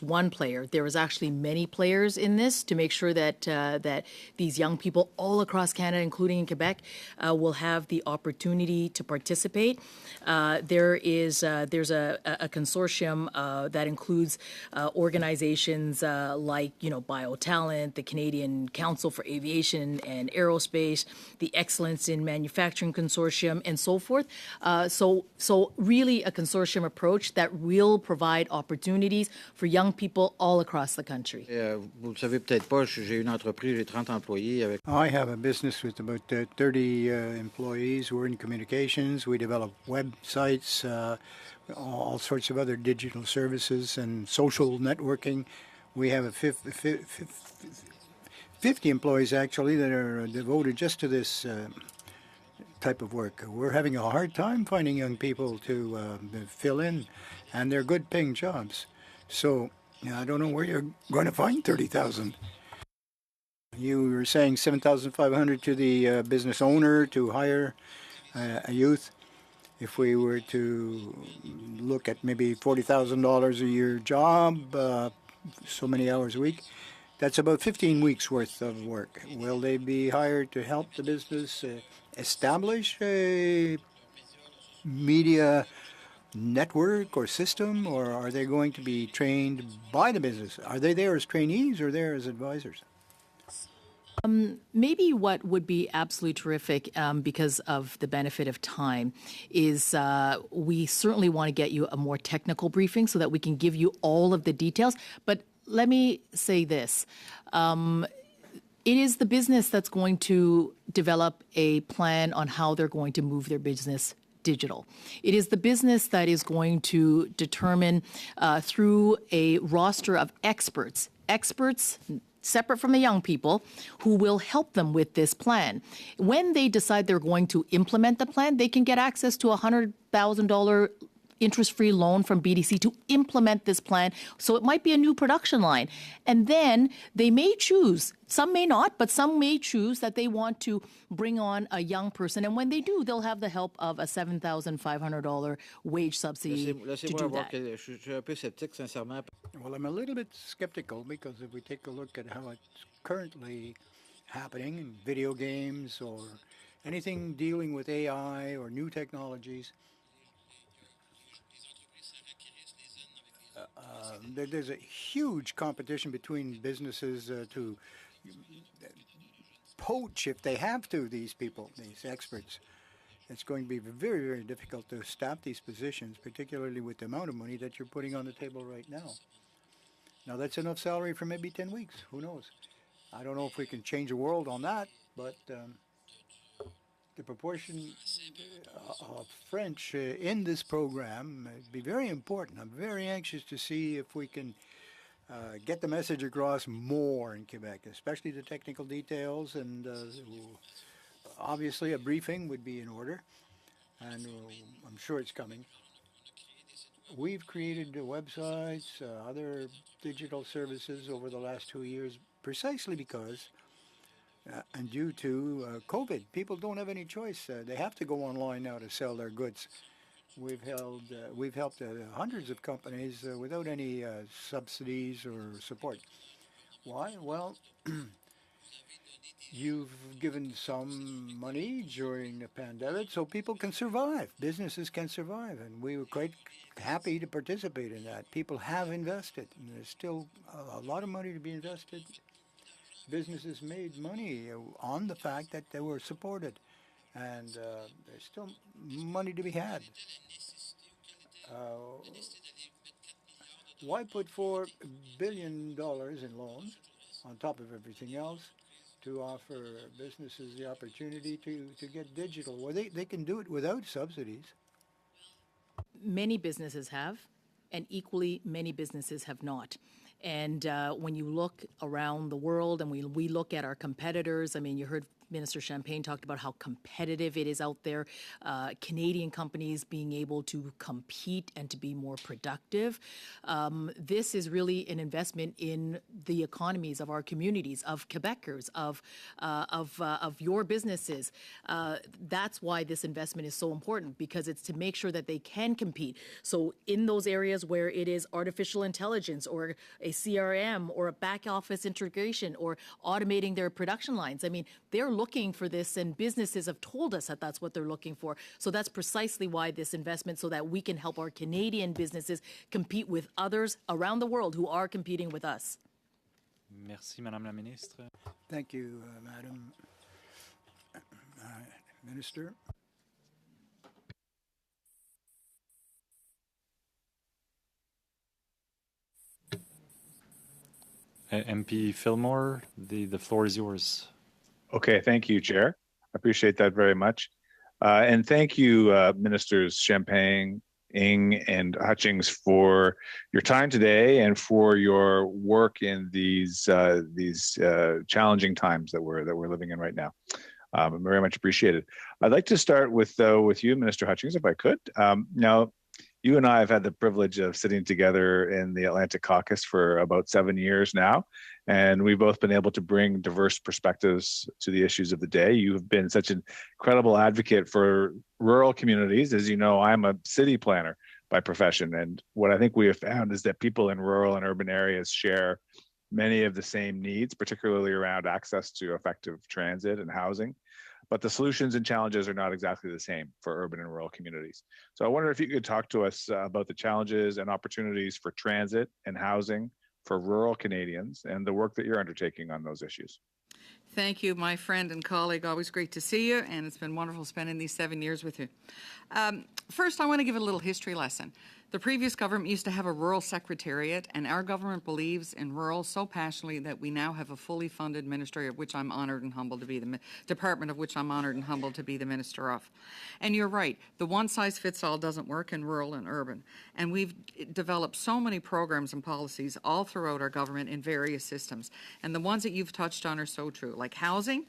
one player, there is actually many players in this to make sure that that these young people all across Canada, including in Quebec, will have the opportunity to participate. There's a consortium that includes organizations like BioTalent, the Canadian Council for Aviation and Aerospace, the Excellence in Manufacturing Consortium, and so forth. So really a consortium approach that will provide opportunities for young people all across the country. Vous le savez peut-être pas, j'ai une entreprise, j'ai 30 employés. Avec... I have a business with about 30 employees. We're in communications. We develop websites, all sorts of other digital services and social networking. We have 50 employees actually that are devoted just to this type of work. We're having a hard time finding young people to fill in, and they're good paying jobs. So Now, I don't know where you're going to find 30,000. You were saying 7,500 to the business owner to hire a youth. If we were to look at maybe $40,000 a year job, so many hours a week, that's about 15 weeks worth of work. Will they be hired to help the business establish a media network or system, or are they going to be trained by the business? Are they there as trainees or there as advisors? Maybe what would be absolutely terrific because of the benefit of time is we certainly want to get you a more technical briefing so that we can give you all of the details. But let me say this. It is the business that's going to develop a plan on how they're going to move their business digital. It is the business that is going to determine through a roster of experts separate from the young people, who will help them with this plan. When they decide they're going to implement the plan, they can get access to a $100,000 interest-free loan from BDC to implement this plan. So it might be a new production line. And then they may choose, some may not, but some may choose that they want to bring on a young person. And when they do, they'll have the help of a $7,500 wage subsidy to do that. Je suis un peu sceptique, sincèrement. Well, I'm a little bit skeptical because if we take a look at how it's currently happening in video games or anything dealing with AI or new technologies, there's a huge competition between businesses to poach, if they have to, these people, these experts. It's going to be very, very difficult to staff these positions, particularly with the amount of money that you're putting on the table right now. Now, that's enough salary for maybe 10 weeks. Who knows? I don't know if we can change the world on that, but the proportion of French in this program would be very important. I'm very anxious to see if we can get the message across more in Quebec, especially the technical details, and obviously a briefing would be in order, and I'm sure it's coming. We've created websites, other digital services over the last 2 years precisely because and due to COVID, people don't have any choice. They have to go online now to sell their goods. We've helped hundreds of companies without any subsidies or support. Why? Well, you've given some money during the pandemic so people can survive. Businesses can survive, and we were quite happy to participate in that. People have invested, and there's still a lot of money to be invested. Businesses made money on the fact that they were supported, and there's still money to be had. Why put $4 billion in loans on top of everything else to offer businesses the opportunity to get digital? Well, they can do it without subsidies. Many businesses have, and equally many businesses have not. And when you look around the world and we look at our competitors, I mean, you heard Minister Champagne talked about how competitive it is out there. Canadian companies being able to compete and to be more productive. This is really an investment in the economies of our communities, of Quebecers, of your businesses. That's why this investment is so important, because it's to make sure that they can compete. So in those areas where it is artificial intelligence or a CRM or a back office integration or automating their production lines, I mean, they're looking for this, and businesses have told us that that's what they're looking for. So that's precisely why this investment, so that we can help our Canadian businesses compete with others around the world who are competing with us. Merci, Madame la Ministre. Thank you, Madam Minister. MP Fillmore, the floor is yours. Okay, thank you, Chair. I appreciate that very much. And thank you, Ministers Champagne, Ng, and Hutchings, for your time today and for your work in these challenging times that we're living in right now. Very much appreciated. I'd like to start with you, Minister Hutchings, if I could. Now, you and I have had the privilege of sitting together in the Atlantic Caucus for about 7 years now, and we've both been able to bring diverse perspectives to the issues of the day. You have been such an incredible advocate for rural communities. As you know, I'm a city planner by profession, and what I think we have found is that people in rural and urban areas share many of the same needs, particularly around access to effective transit and housing. But the solutions and challenges are not exactly the same for urban and rural communities. So I wonder if you could talk to us about the challenges and opportunities for transit and housing for rural Canadians and the work that you're undertaking on those issues. Thank you, my friend and colleague. Always great to see you, and it's been wonderful spending these 7 years with you. First, I want to give a little history lesson. The previous government used to have a rural secretariat, and our government believes in rural so passionately that we now have a fully funded ministry, of which I'm honored and humbled to be the department of which I'm honored and humbled to be the minister of. And you're right, the one-size-fits-all doesn't work in rural and urban. And we've developed so many programs and policies all throughout our government in various systems. And the ones that you've touched on are so true, like housing.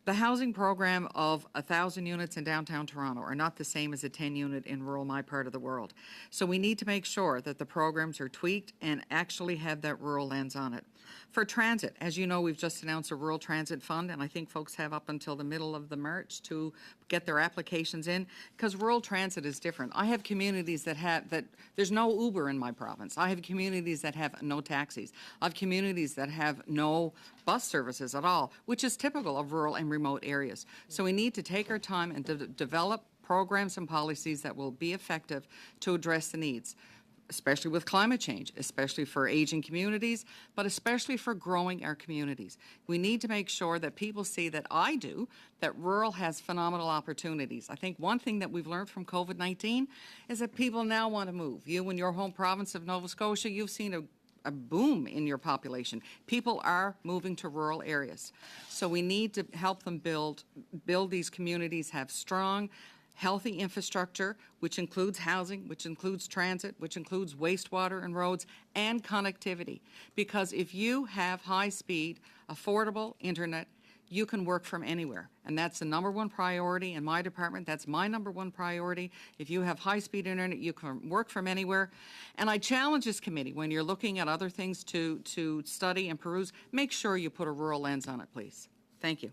The housing program of 1,000 units in downtown Toronto are not the same as a 10-unit in rural my part of the world. So we need to make sure that the programs are tweaked and actually have that rural lens on it. For transit, as you know, we've just announced a rural transit fund, and I think folks have up until the middle of the March to get their applications in, because rural transit is different. I have communities that there's no Uber in my province. I have communities that have no taxis. I have communities that have no bus services at all, which is typical of rural and remote areas. So we need to take our time and develop programs and policies that will be effective to address the needs, especially with climate change, especially for aging communities, but especially for growing our communities. We need to make sure that people see that that rural has phenomenal opportunities. I think one thing that we've learned from COVID-19 is that people now want to move. You in your home province of Nova Scotia, you've seen a boom in your population. People are moving to rural areas. So we need to help them build these communities, have strong, healthy infrastructure, which includes housing, which includes transit, which includes wastewater and roads, and connectivity. Because if you have high-speed, affordable internet, you can work from anywhere. And that's the number one priority in my department. That's my number one priority. If you have high-speed internet, you can work from anywhere. And I challenge this committee, when you're looking at other things to study and peruse, make sure you put a rural lens on it, please. Thank you.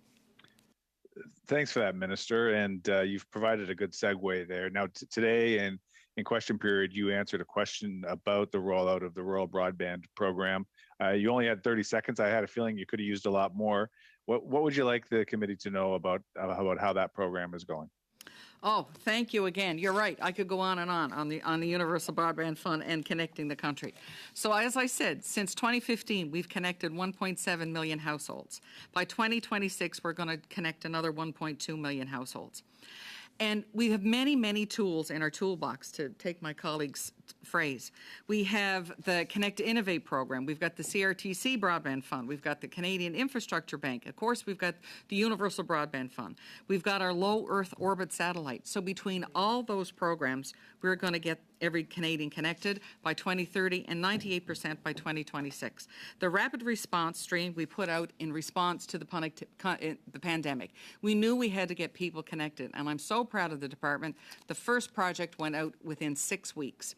Thanks for that, Minister. And you've provided a good segue there. Now, today in question period, you answered a question about the rollout of the rural broadband program. You only had 30 seconds. I had a feeling you could have used a lot more. What would you like the committee to know about how that program is going? Oh, thank you again. You're right. I could go on and on the Universal Broadband Fund and connecting the country. So as I said, since 2015, we've connected 1.7 million households. By 2026, we're going to connect another 1.2 million households. And we have many, many tools in our toolbox, to take my colleague's phrase. We have the Connect to Innovate program. We've got the CRTC Broadband Fund. We've got the Canadian Infrastructure Bank. Of course, we've got the Universal Broadband Fund. We've got our low Earth orbit satellite. So between all those programs, we're going to get every Canadian connected by 2030 and 98% by 2026. The rapid response stream we put out in response to the pandemic. We knew we had to get people connected, and I'm so proud of the department. The first project went out within 6 weeks.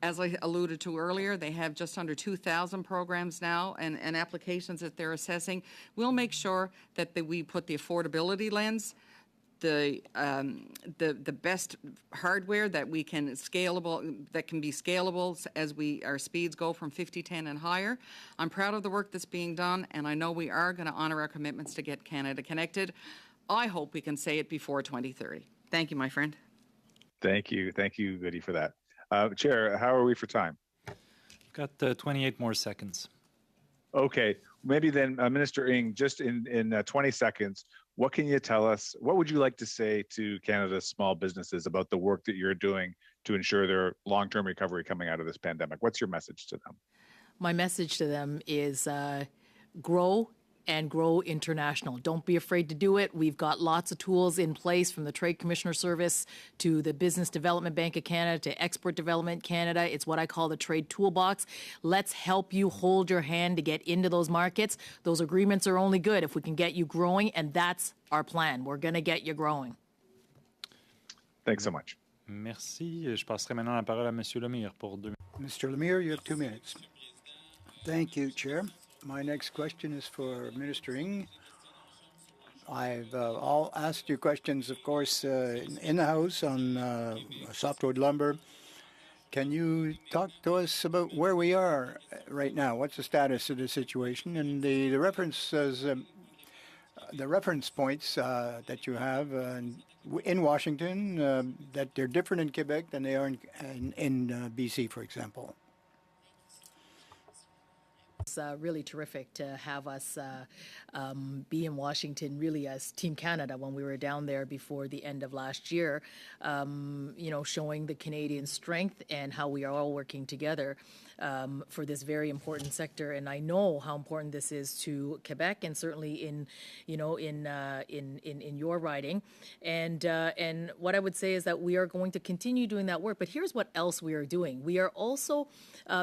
As I alluded to earlier, they have just under 2,000 programs now and applications that they're assessing. We'll make sure that we put the affordability lens, the best hardware that we can be scalable as our speeds go from 5010 and higher. I'm proud of the work that's being done, and I know we are going to honor our commitments to get Canada connected. I hope we can say it before 2030. Thank you, my friend. Thank you, Goody, for that. Chair, how are we for time? Got 28 more seconds. Okay, maybe then, Minister Ng, just in 20 seconds, what can you tell us? What would you like to say to Canada's small businesses about the work that you're doing to ensure their long-term recovery coming out of this pandemic? What's your message to them? My message to them is grow and grow international. Don't be afraid to do it. We've got lots of tools in place, from the Trade Commissioner Service to the Business Development Bank of Canada to Export Development Canada. It's what I call the Trade Toolbox. Let's help you hold your hand to get into those markets. Those agreements are only good if we can get you growing, and that's our plan. We're going to get you growing. Thanks so much. Merci. Je passerai maintenant la parole à Monsieur Lemire pour 2 minutes. Mr. Lemire, you have 2 minutes. Thank you, Chair. My next question is for Minister Ng. I've all asked you questions, of course, in the House on softwood lumber. Can you talk to us about where we are right now? What's the status of the situation and the references, the reference points that you have in Washington that they're different in Quebec than they are in BC, for example? It's really terrific to have us be in Washington, really as Team Canada when we were down there before the end of last year, showing the Canadian strength and how we are all working together for this very important sector. And I know how important this is to Quebec and certainly in your riding. And what I would say is that we are going to continue doing that work. But here's what else we are doing. We are also,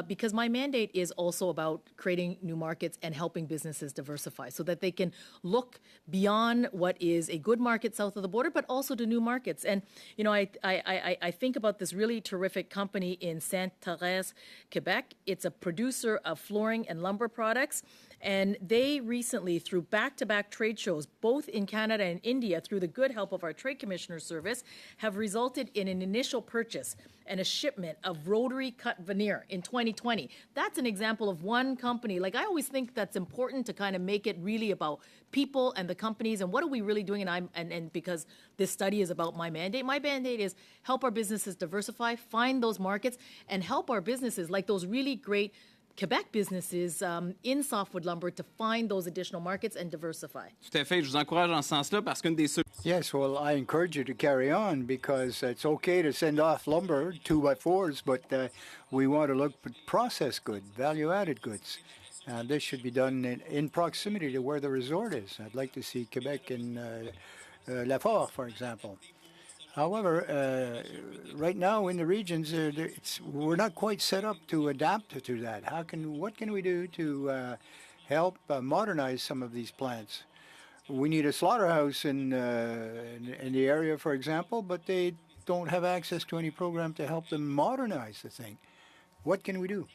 because my mandate is also about creating new markets and helping businesses diversify so that they can look beyond what is a good market south of the border, but also to new markets. And, I think about this really terrific company in Sainte-Thérèse, Quebec. It's a producer of flooring and lumber products. And they recently, through back-to-back trade shows, both in Canada and India, through the good help of our Trade Commissioner Service, have resulted in an initial purchase and a shipment of rotary cut veneer in 2020. That's an example of one company. Like, I always think that's important to kind of make it really about people and the companies and what are we really doing. And because this study is about my mandate is help our businesses diversify, find those markets, and help our businesses like those really great Quebec businesses in softwood lumber to find those additional markets and diversify. Tout à fait. Je vous encourage en ce sens-là parce qu'une des Yes, well, I encourage you to carry on because it's okay to send off lumber, 2x4s, but we want to look at processed goods, value-added goods. This should be done in proximity to where the resort is. I'd like to see Quebec and Lafort, for example. However, right now in the regions, we're not quite set up to adapt to that. What can we do to help modernize some of these plants? We need a slaughterhouse in the area, for example, but they don't have access to any program to help them modernize the thing. What can we do?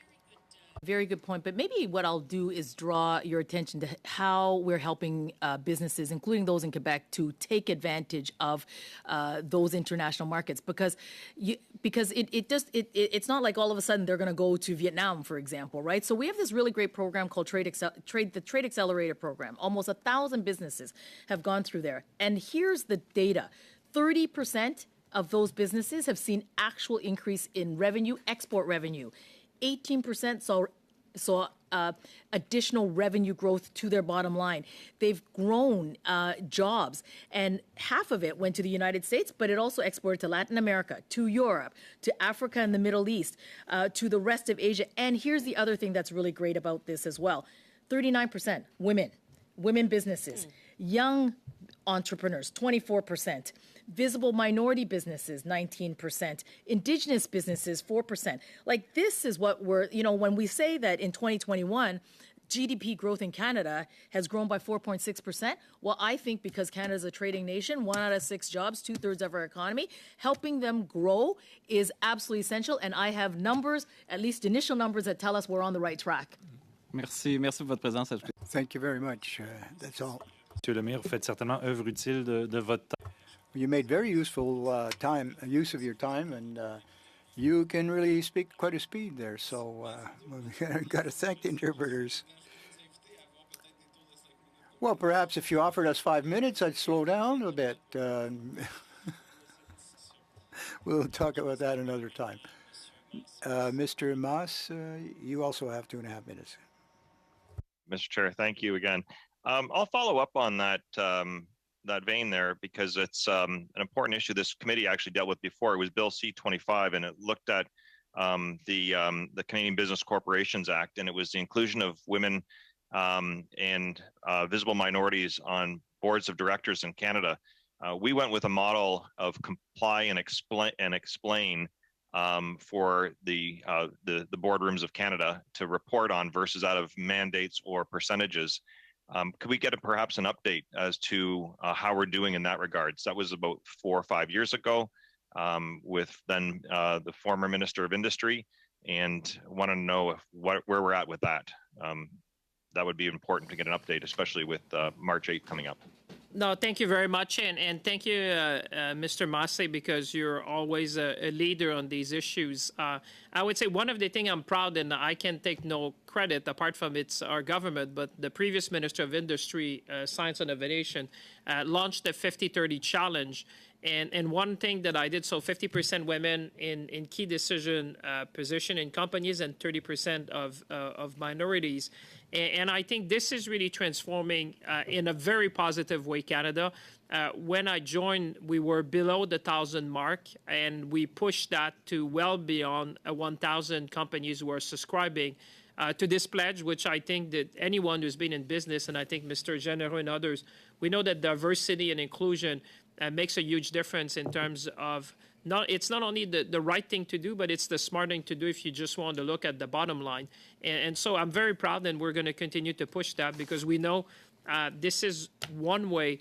Very good point. But maybe what I'll do is draw your attention to how we're helping businesses, including those in Quebec, to take advantage of those international markets. Because it's not like all of a sudden they're going to go to Vietnam, for example, right? So we have this really great program called the Trade Accelerator Program. Almost 1,000 businesses have gone through there. And here's the data. 30% of those businesses have seen actual increase in revenue, export revenue. 18% saw additional revenue growth to their bottom line. They've grown jobs, and half of it went to the United States, but it also exported to Latin America, to Europe, to Africa and the Middle East, to the rest of Asia. And here's the other thing that's really great about this as well. 39% women businesses, young entrepreneurs, 24%. Visible minority businesses, 19%. Indigenous businesses, 4%. Like, this is what we're, when we say that in 2021, GDP growth in Canada has grown by 4.6%. Well, I think because Canada is a trading nation, 1 out of 6 jobs, 2/3 of our economy, helping them grow is absolutely essential. And I have numbers, at least initial numbers, that tell us we're on the right track. Merci pour votre présence. Thank you very much. That's all. Monsieur Lemire, vous faites certainement œuvre utile de votre temps. You made very useful use of your time, and you can really speak quite a speed there. So we've got to thank the interpreters. Well, perhaps if you offered us 5 minutes, I'd slow down a bit. We'll talk about that another time. Mr. Maas, you also have 2.5 minutes. Mr. Chair, thank you again. I'll follow up on that vein there because it's an important issue this committee actually dealt with before. It was Bill C-25, and it looked at the Canadian Business Corporations Act, and it was the inclusion of women and visible minorities on boards of directors in Canada. We went with a model of comply and explain for the boardrooms of Canada to report on versus out of mandates or percentages. Could we get perhaps an update as to how we're doing in that regards? That was about 4 or 5 years ago. with then the former Minister of Industry, and want to know where we're at with that. That would be important to get an update, especially with March 8th coming up. No, thank you very much, and thank you, Mr. Massey, because you're always a leader on these issues. I would say one of the things I'm proud, and I can take no credit apart from it's our government, but the previous Minister of Industry, Science and Innovation, launched the 50-30 challenge. And one thing that I did, so 50% women in key decision position in companies and 30% of minorities. And I think this is really transforming in a very positive way Canada. When I joined, we were below the 1,000 mark, and we pushed that to well beyond 1,000 companies who are subscribing to this pledge, which I think that anyone who's been in business, and I think Mr. Généreux and others, we know that diversity and inclusion makes a huge difference in terms of it's not only the right thing to do, but it's the smart thing to do if you just want to look at the bottom line. And so I'm very proud, and we're going to continue to push that because we know this is one way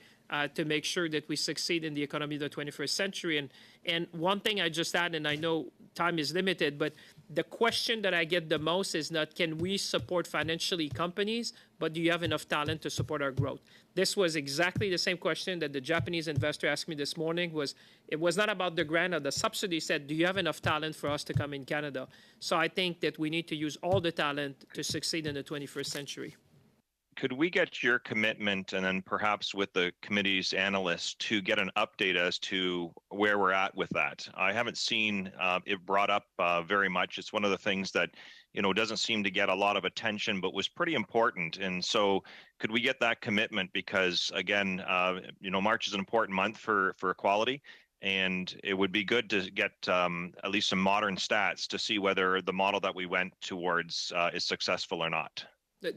to make sure that we succeed in the economy of the 21st century. And one thing I just add, and I know time is limited, but the question that I get the most is not can we support financially companies, but do you have enough talent to support our growth? This was exactly the same question that the Japanese investor asked me this morning. It was not about the grant or the subsidy. Said, do you have enough talent for us to come in Canada? So I think that we need to use all the talent to succeed in the 21st century. Could we get your commitment, and then perhaps with the committee's analysts, to get an update as to where we're at with that? I haven't seen it brought up very much. It's one of the things that, doesn't seem to get a lot of attention, but was pretty important. And so could we get that commitment? Because again, March is an important month for equality. And it would be good to get at least some modern stats to see whether the model that we went towards is successful or not.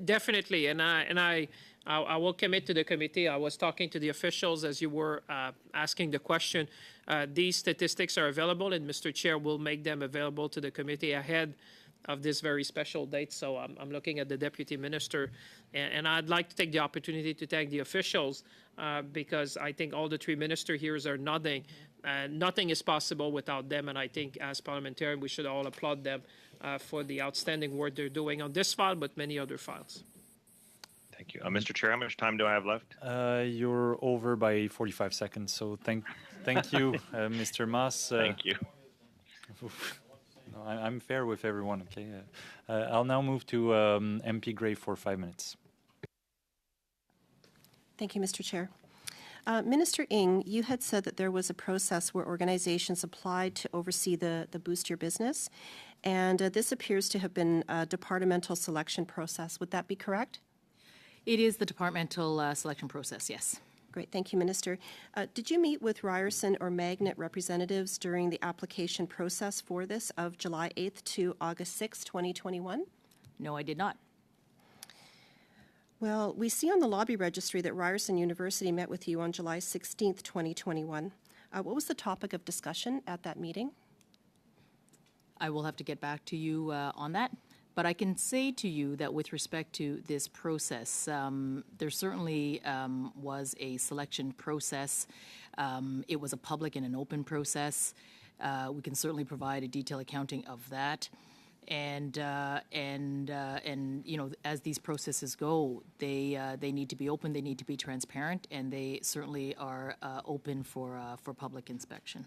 Definitely, and I will commit to the committee. I was talking to the officials as you were asking the question. These statistics are available, and Mr. Chair will make them available to the committee ahead of this very special date. So I'm looking at the Deputy Minister, and I'd like to take the opportunity to thank the officials because I think all the three ministers here are nodding. Nothing is possible without them, and I think as parliamentarians we should all applaud them for the outstanding work they're doing on this file, but many other files. Thank you. Mr. Chair, how much time do I have left? You're over by 45 seconds, so thank you, Mr. Maas. Thank you. No, I'm fair with everyone, okay? I'll now move to MP Gray for 5 minutes. Thank you, Mr. Chair. Minister Ng, you had said that there was a process where organizations applied to oversee the Boost Your Business, and this appears to have been a departmental selection process. Would that be correct? It is the departmental selection process, yes. Great, thank you, Minister. Did you meet with Ryerson or Magnet representatives during the application process for this of July 8th to August 6th, 2021? No, I did not. Well, we see on the lobby registry that Ryerson University met with you on July 16th, 2021. What was the topic of discussion at that meeting? I will have to get back to you on that. But I can say to you that with respect to this process, there certainly was a selection process. It was a public and an open process. We can certainly provide a detailed accounting of that. And as these processes go, they need to be open, they need to be transparent, and they certainly are open for public inspection.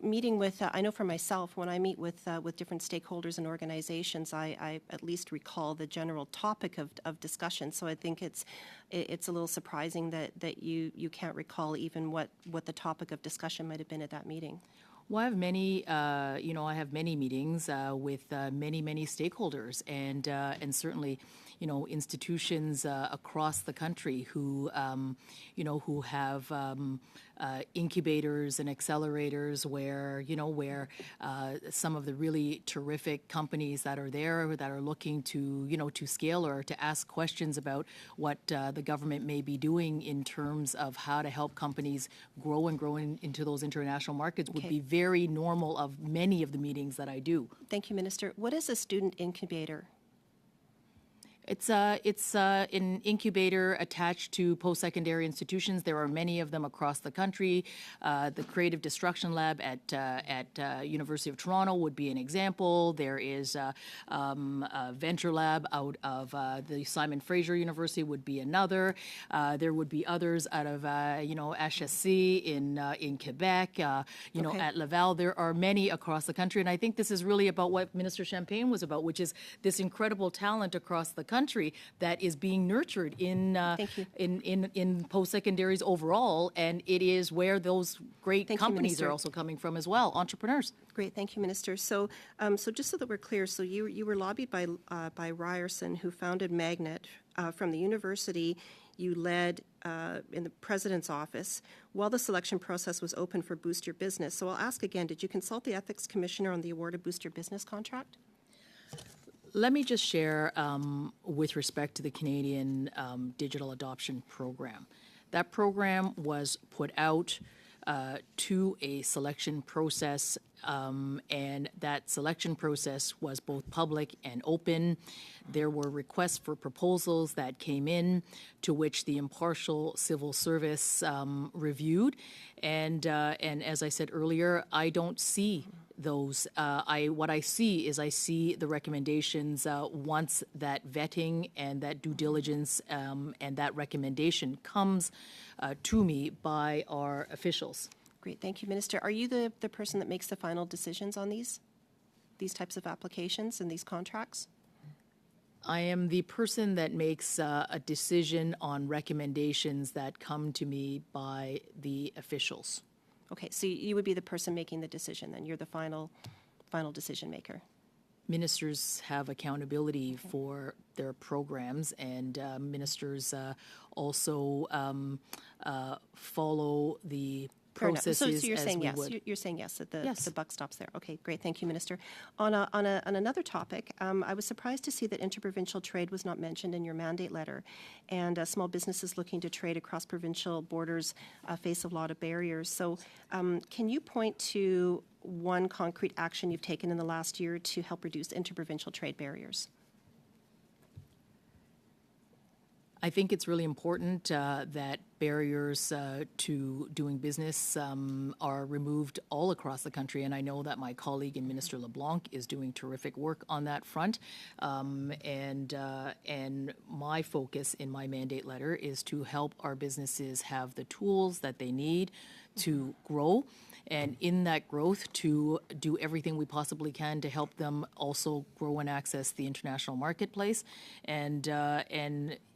Meeting with, I know for myself, when I meet with different stakeholders and organizations, I at least recall the general topic of discussion. So I think it's a little surprising that you can't recall even what the topic of discussion might have been at that meeting. Well, I have many, I have many meetings with many stakeholders, and certainly, institutions across the country who have incubators and accelerators where some of the really terrific companies that are there that are looking to scale or to ask questions about what the government may be doing in terms of how to help companies grow into those international markets would be very normal of many of the meetings that I do. Thank you, Minister. What is a student incubator? It's an incubator attached to post-secondary institutions. There are many of them across the country. The Creative Destruction Lab at University of Toronto would be an example. There is a Venture Lab out of the Simon Fraser University would be another. There would be others out of HSC in Quebec. At Laval. There are many across the country, and I think this is really about what Minister Champagne was about, which is this incredible talent across the country that is being nurtured in post-secondaries overall, and it is where those great companies are also coming from as well, entrepreneurs. Great, thank you, Minister. So just so that we're clear, so you were lobbied by Ryerson, who founded Magnet from the university. You led in the president's office while the selection process was open for Boost Your Business. So I'll ask again, did you consult the ethics commissioner on the award of Boost Your Business contract? Let me just share with respect to the Canadian Digital Adoption Program. That program was put out to a selection process, and that selection process was both public and open. There were requests for proposals that came in, to which the impartial civil service reviewed. And as I said earlier, I don't see those. What I see is the recommendations once that vetting and that due diligence and that recommendation comes to me by our officials. Great, thank you, Minister. Are you the person that makes the final decisions on these types of applications and these contracts? I am the person that makes a decision on recommendations that come to me by the officials. Okay, so you would be the person making the decision, then you're the final decision maker. Ministers have accountability for their programs, and ministers also follow the processes. So you're saying yes. Would. You're saying yes, that the buck stops there. Okay, great. Thank you, Minister. On another topic, I was surprised to see that interprovincial trade was not mentioned in your mandate letter, and small businesses looking to trade across provincial borders face a lot of barriers. So can you point to one concrete action you've taken in the last year to help reduce interprovincial trade barriers? I think it's really important that barriers to doing business are removed all across the country, and I know that my colleague and Minister LeBlanc is doing terrific work on that front. And my focus in my mandate letter is to help our businesses have the tools that they need to grow, and in that growth to do everything we possibly can to help them also grow and access the international marketplace, and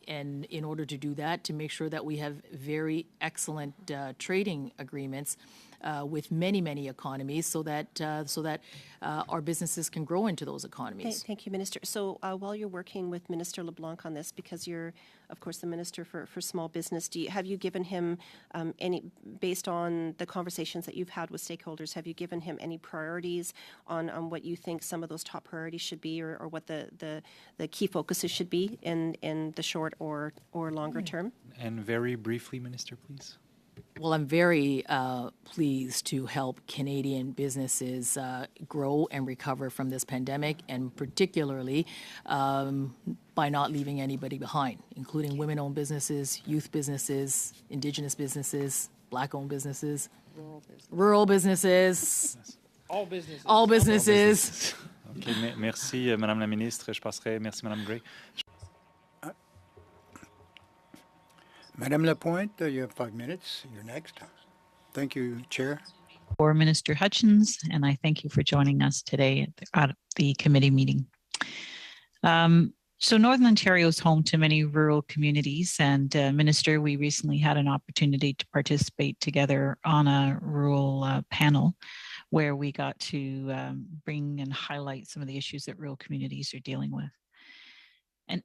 in order to do that, to make sure that we have very excellent trading agreements with many economies, so that our businesses can grow into those economies. Thank you, Minister. So while you're working with Minister LeBlanc on this, because you're, of course, the Minister for Small Business, have you given him based on the conversations that you've had with stakeholders, have you given him any priorities on what you think some of those top priorities should be, or what the key focuses should be in the short or longer term? And very briefly, Minister, please. Well, I'm very pleased to help Canadian businesses grow and recover from this pandemic, and particularly by not leaving anybody behind, including women-owned businesses, youth businesses, Indigenous businesses, Black-owned businesses, rural businesses, all businesses. All businesses. Okay, merci, Madame la Ministre. Je passerai. Merci, Madame Gray. Madame Lapointe, you have 5 minutes. You're next. Thank you, Chair. For Minister Hutchins, and I thank you for joining us today at the committee meeting. So Northern Ontario is home to many rural communities, and Minister, we recently had an opportunity to participate together on a rural panel where we got to bring and highlight some of the issues that rural communities are dealing with.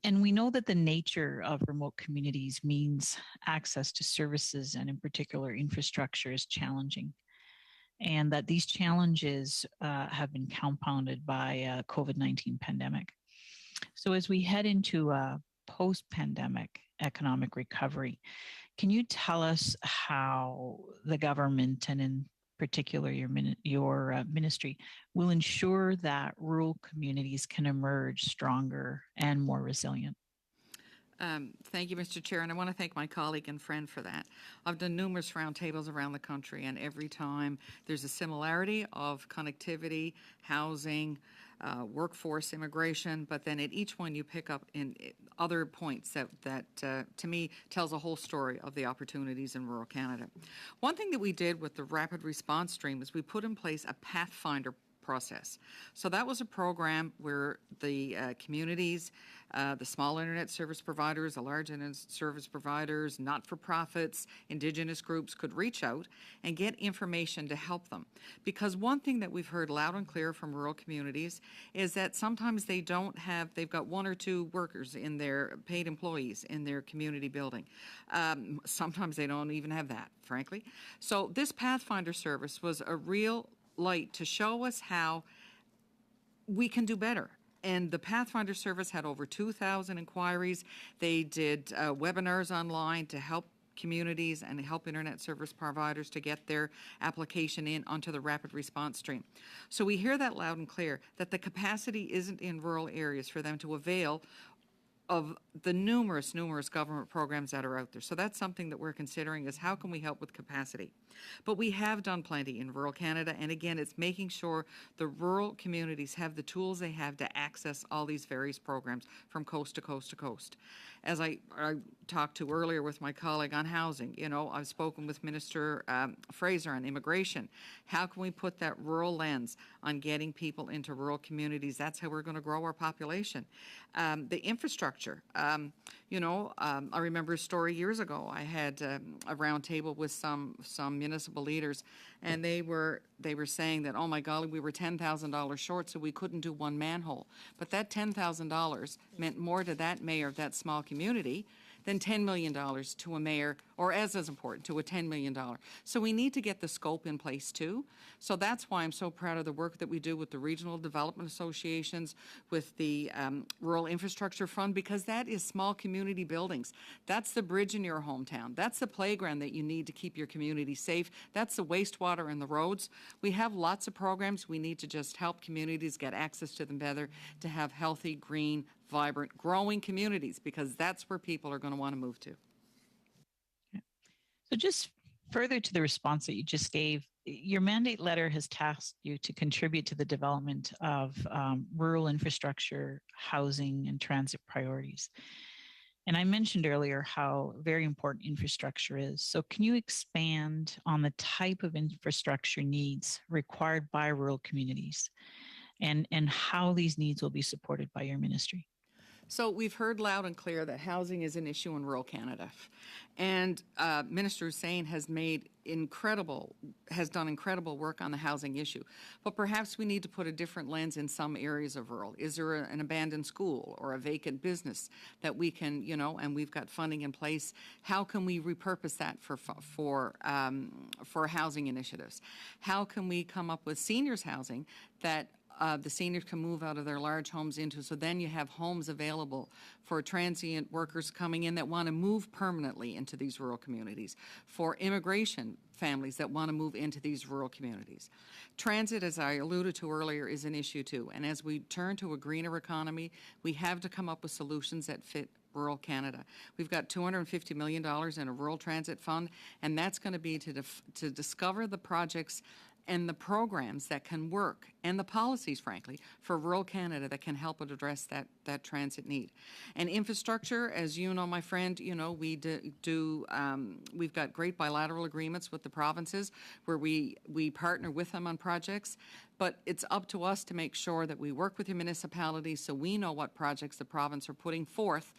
And we know that the nature of remote communities means access to services, and in particular infrastructure, is challenging. And that these challenges have been compounded by COVID-19 pandemic. So as we head into a post-pandemic economic recovery, can you tell us how the government, and in particular your ministry, will ensure that rural communities can emerge stronger and more resilient? Thank you, Mr. Chair, and I want to thank my colleague and friend for that. I've done numerous roundtables around the country, and every time there's a similarity of connectivity, housing, workforce, immigration, but then at each one you pick up in other points that to me tells a whole story of the opportunities in rural Canada. One thing that we did with the rapid response stream is we put in place a Pathfinder process. So that was a program where the communities, the small internet service providers, the large internet service providers, not-for-profits, Indigenous groups could reach out and get information to help them. Because one thing that we've heard loud and clear from rural communities is that sometimes they've got one or two workers in their paid employees in their community building. Sometimes they don't even have that, frankly. So this Pathfinder service was a real light to show us how we can do better. And the Pathfinder service had over 2,000 inquiries. They did webinars online to help communities and help internet service providers to get their application in onto the rapid response stream. So we hear that loud and clear, that the capacity isn't in rural areas for them to avail of the numerous government programs that are out there. So that's something that we're considering, is how can we help with capacity? But we have done plenty in rural Canada, and again, it's making sure the rural communities have the tools they have to access all these various programs from coast to coast to coast. As I talked to earlier with my colleague on housing, I've spoken with Minister Fraser on immigration. How can we put that rural lens on getting people into rural communities? That's how we're going to grow our population. The infrastructure. I remember a story years ago. I had a round table with some municipal leaders, and they were saying that, oh my golly, we were $10,000 short, so we couldn't do one manhole. But that $10,000 meant more to that mayor of that small community than $10 million to a mayor, or as important, to a $10 million. So we need to get the scope in place too. So that's why I'm so proud of the work that we do with the regional development associations, with the Rural Infrastructure Fund, because that is small community buildings. That's the bridge in your hometown. That's the playground that you need to keep your community safe. That's the wastewater and the roads. We have lots of programs. We need to just help communities get access to them better, to have healthy, green, vibrant, growing communities, because that's where people are going to want to move to. So just further to the response that you just gave, your mandate letter has tasked you to contribute to the development of rural infrastructure, housing, and transit priorities. And I mentioned earlier how very important infrastructure is. So can you expand on the type of infrastructure needs required by rural communities, and how these needs will be supported by your ministry? So we've heard loud and clear that housing is an issue in rural Canada. And Minister Hussain has done incredible work on the housing issue. But perhaps we need to put a different lens in some areas of rural. Is there an abandoned school or a vacant business that we can, and we've got funding in place? How can we repurpose that for housing initiatives? How can we come up with seniors housing that the seniors can move out of their large homes into, so then you have homes available for transient workers coming in that want to move permanently into these rural communities, for immigration families that want to move into these rural communities. Transit, as I alluded to earlier, is an issue too, and as we turn to a greener economy, we have to come up with solutions that fit rural Canada. We've got $250 million in a rural transit fund, and that's going to be to discover the projects and the programs that can work, and the policies, frankly, for rural Canada that can help address that transit need. And infrastructure, as you know, my friend, we've got great bilateral agreements with the provinces where we partner with them on projects, but it's up to us to make sure that we work with your municipalities so we know what projects the province are putting forth.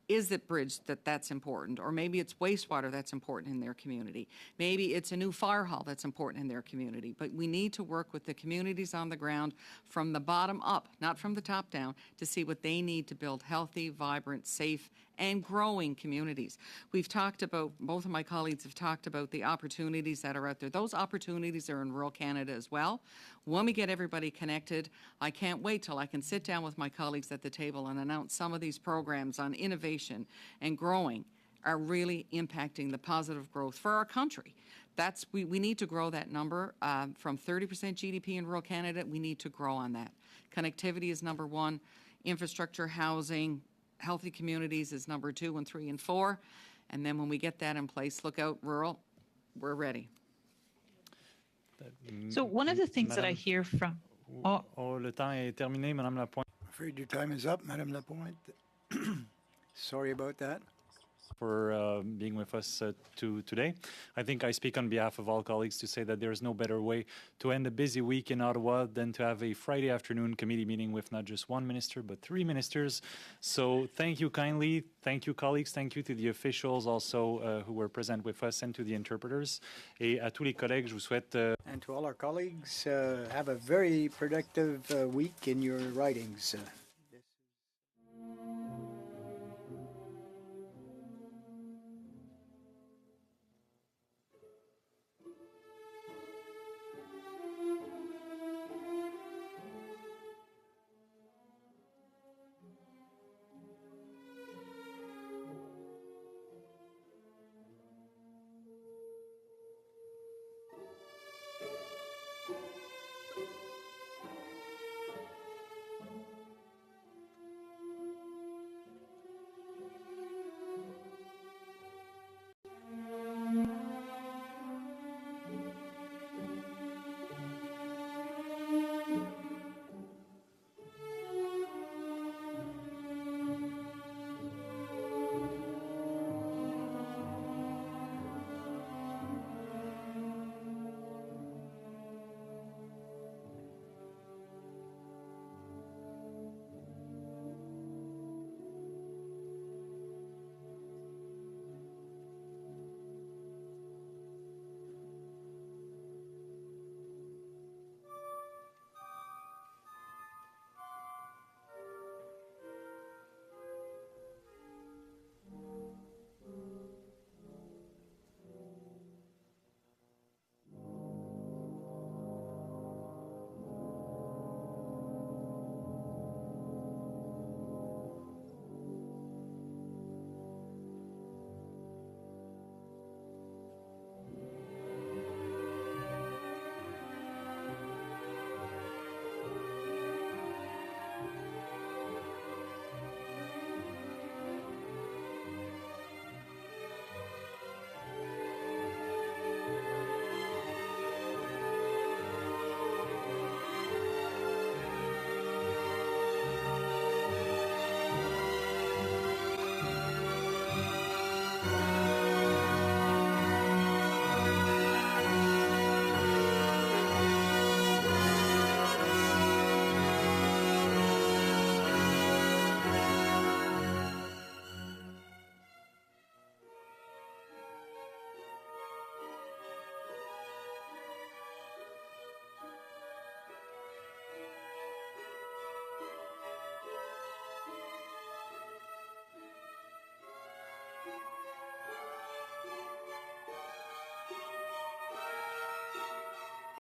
Is it bridge that's important? Or maybe it's wastewater that's important in their community. Maybe it's a new fire hall that's important in their community. But we need to work with the communities on the ground from the bottom up, not from the top down, to see what they need to build healthy, vibrant, safe, and growing communities. We've talked about, both of my colleagues have talked about the opportunities that are out there. Those opportunities are in rural Canada as well. When we get everybody connected, I can't wait till I can sit down with my colleagues at the table and announce some of these programs on innovation and growing are really impacting the positive growth for our country. We need to grow that number from 30% GDP in rural Canada. We need to grow on that. Connectivity is number one. Infrastructure, housing, healthy communities is number 2 and 3 and 4. And then when we get that in place, look out, rural, we're ready. So one of the things that I hear from... le temps est terminé, Madame Lapointe. Afraid your time is up, Madame Lapointe. Sorry about that. For being with us today. I think I speak on behalf of all colleagues to say that there is no better way to end a busy week in Ottawa than to have a Friday afternoon committee meeting with not just one minister, but 3 ministers. So thank you kindly. Thank you, colleagues. Thank you to the officials also who were present with us and to the interpreters. Et à tous les collègues, je vous souhaite... And to all our colleagues, have a very productive week in your writings.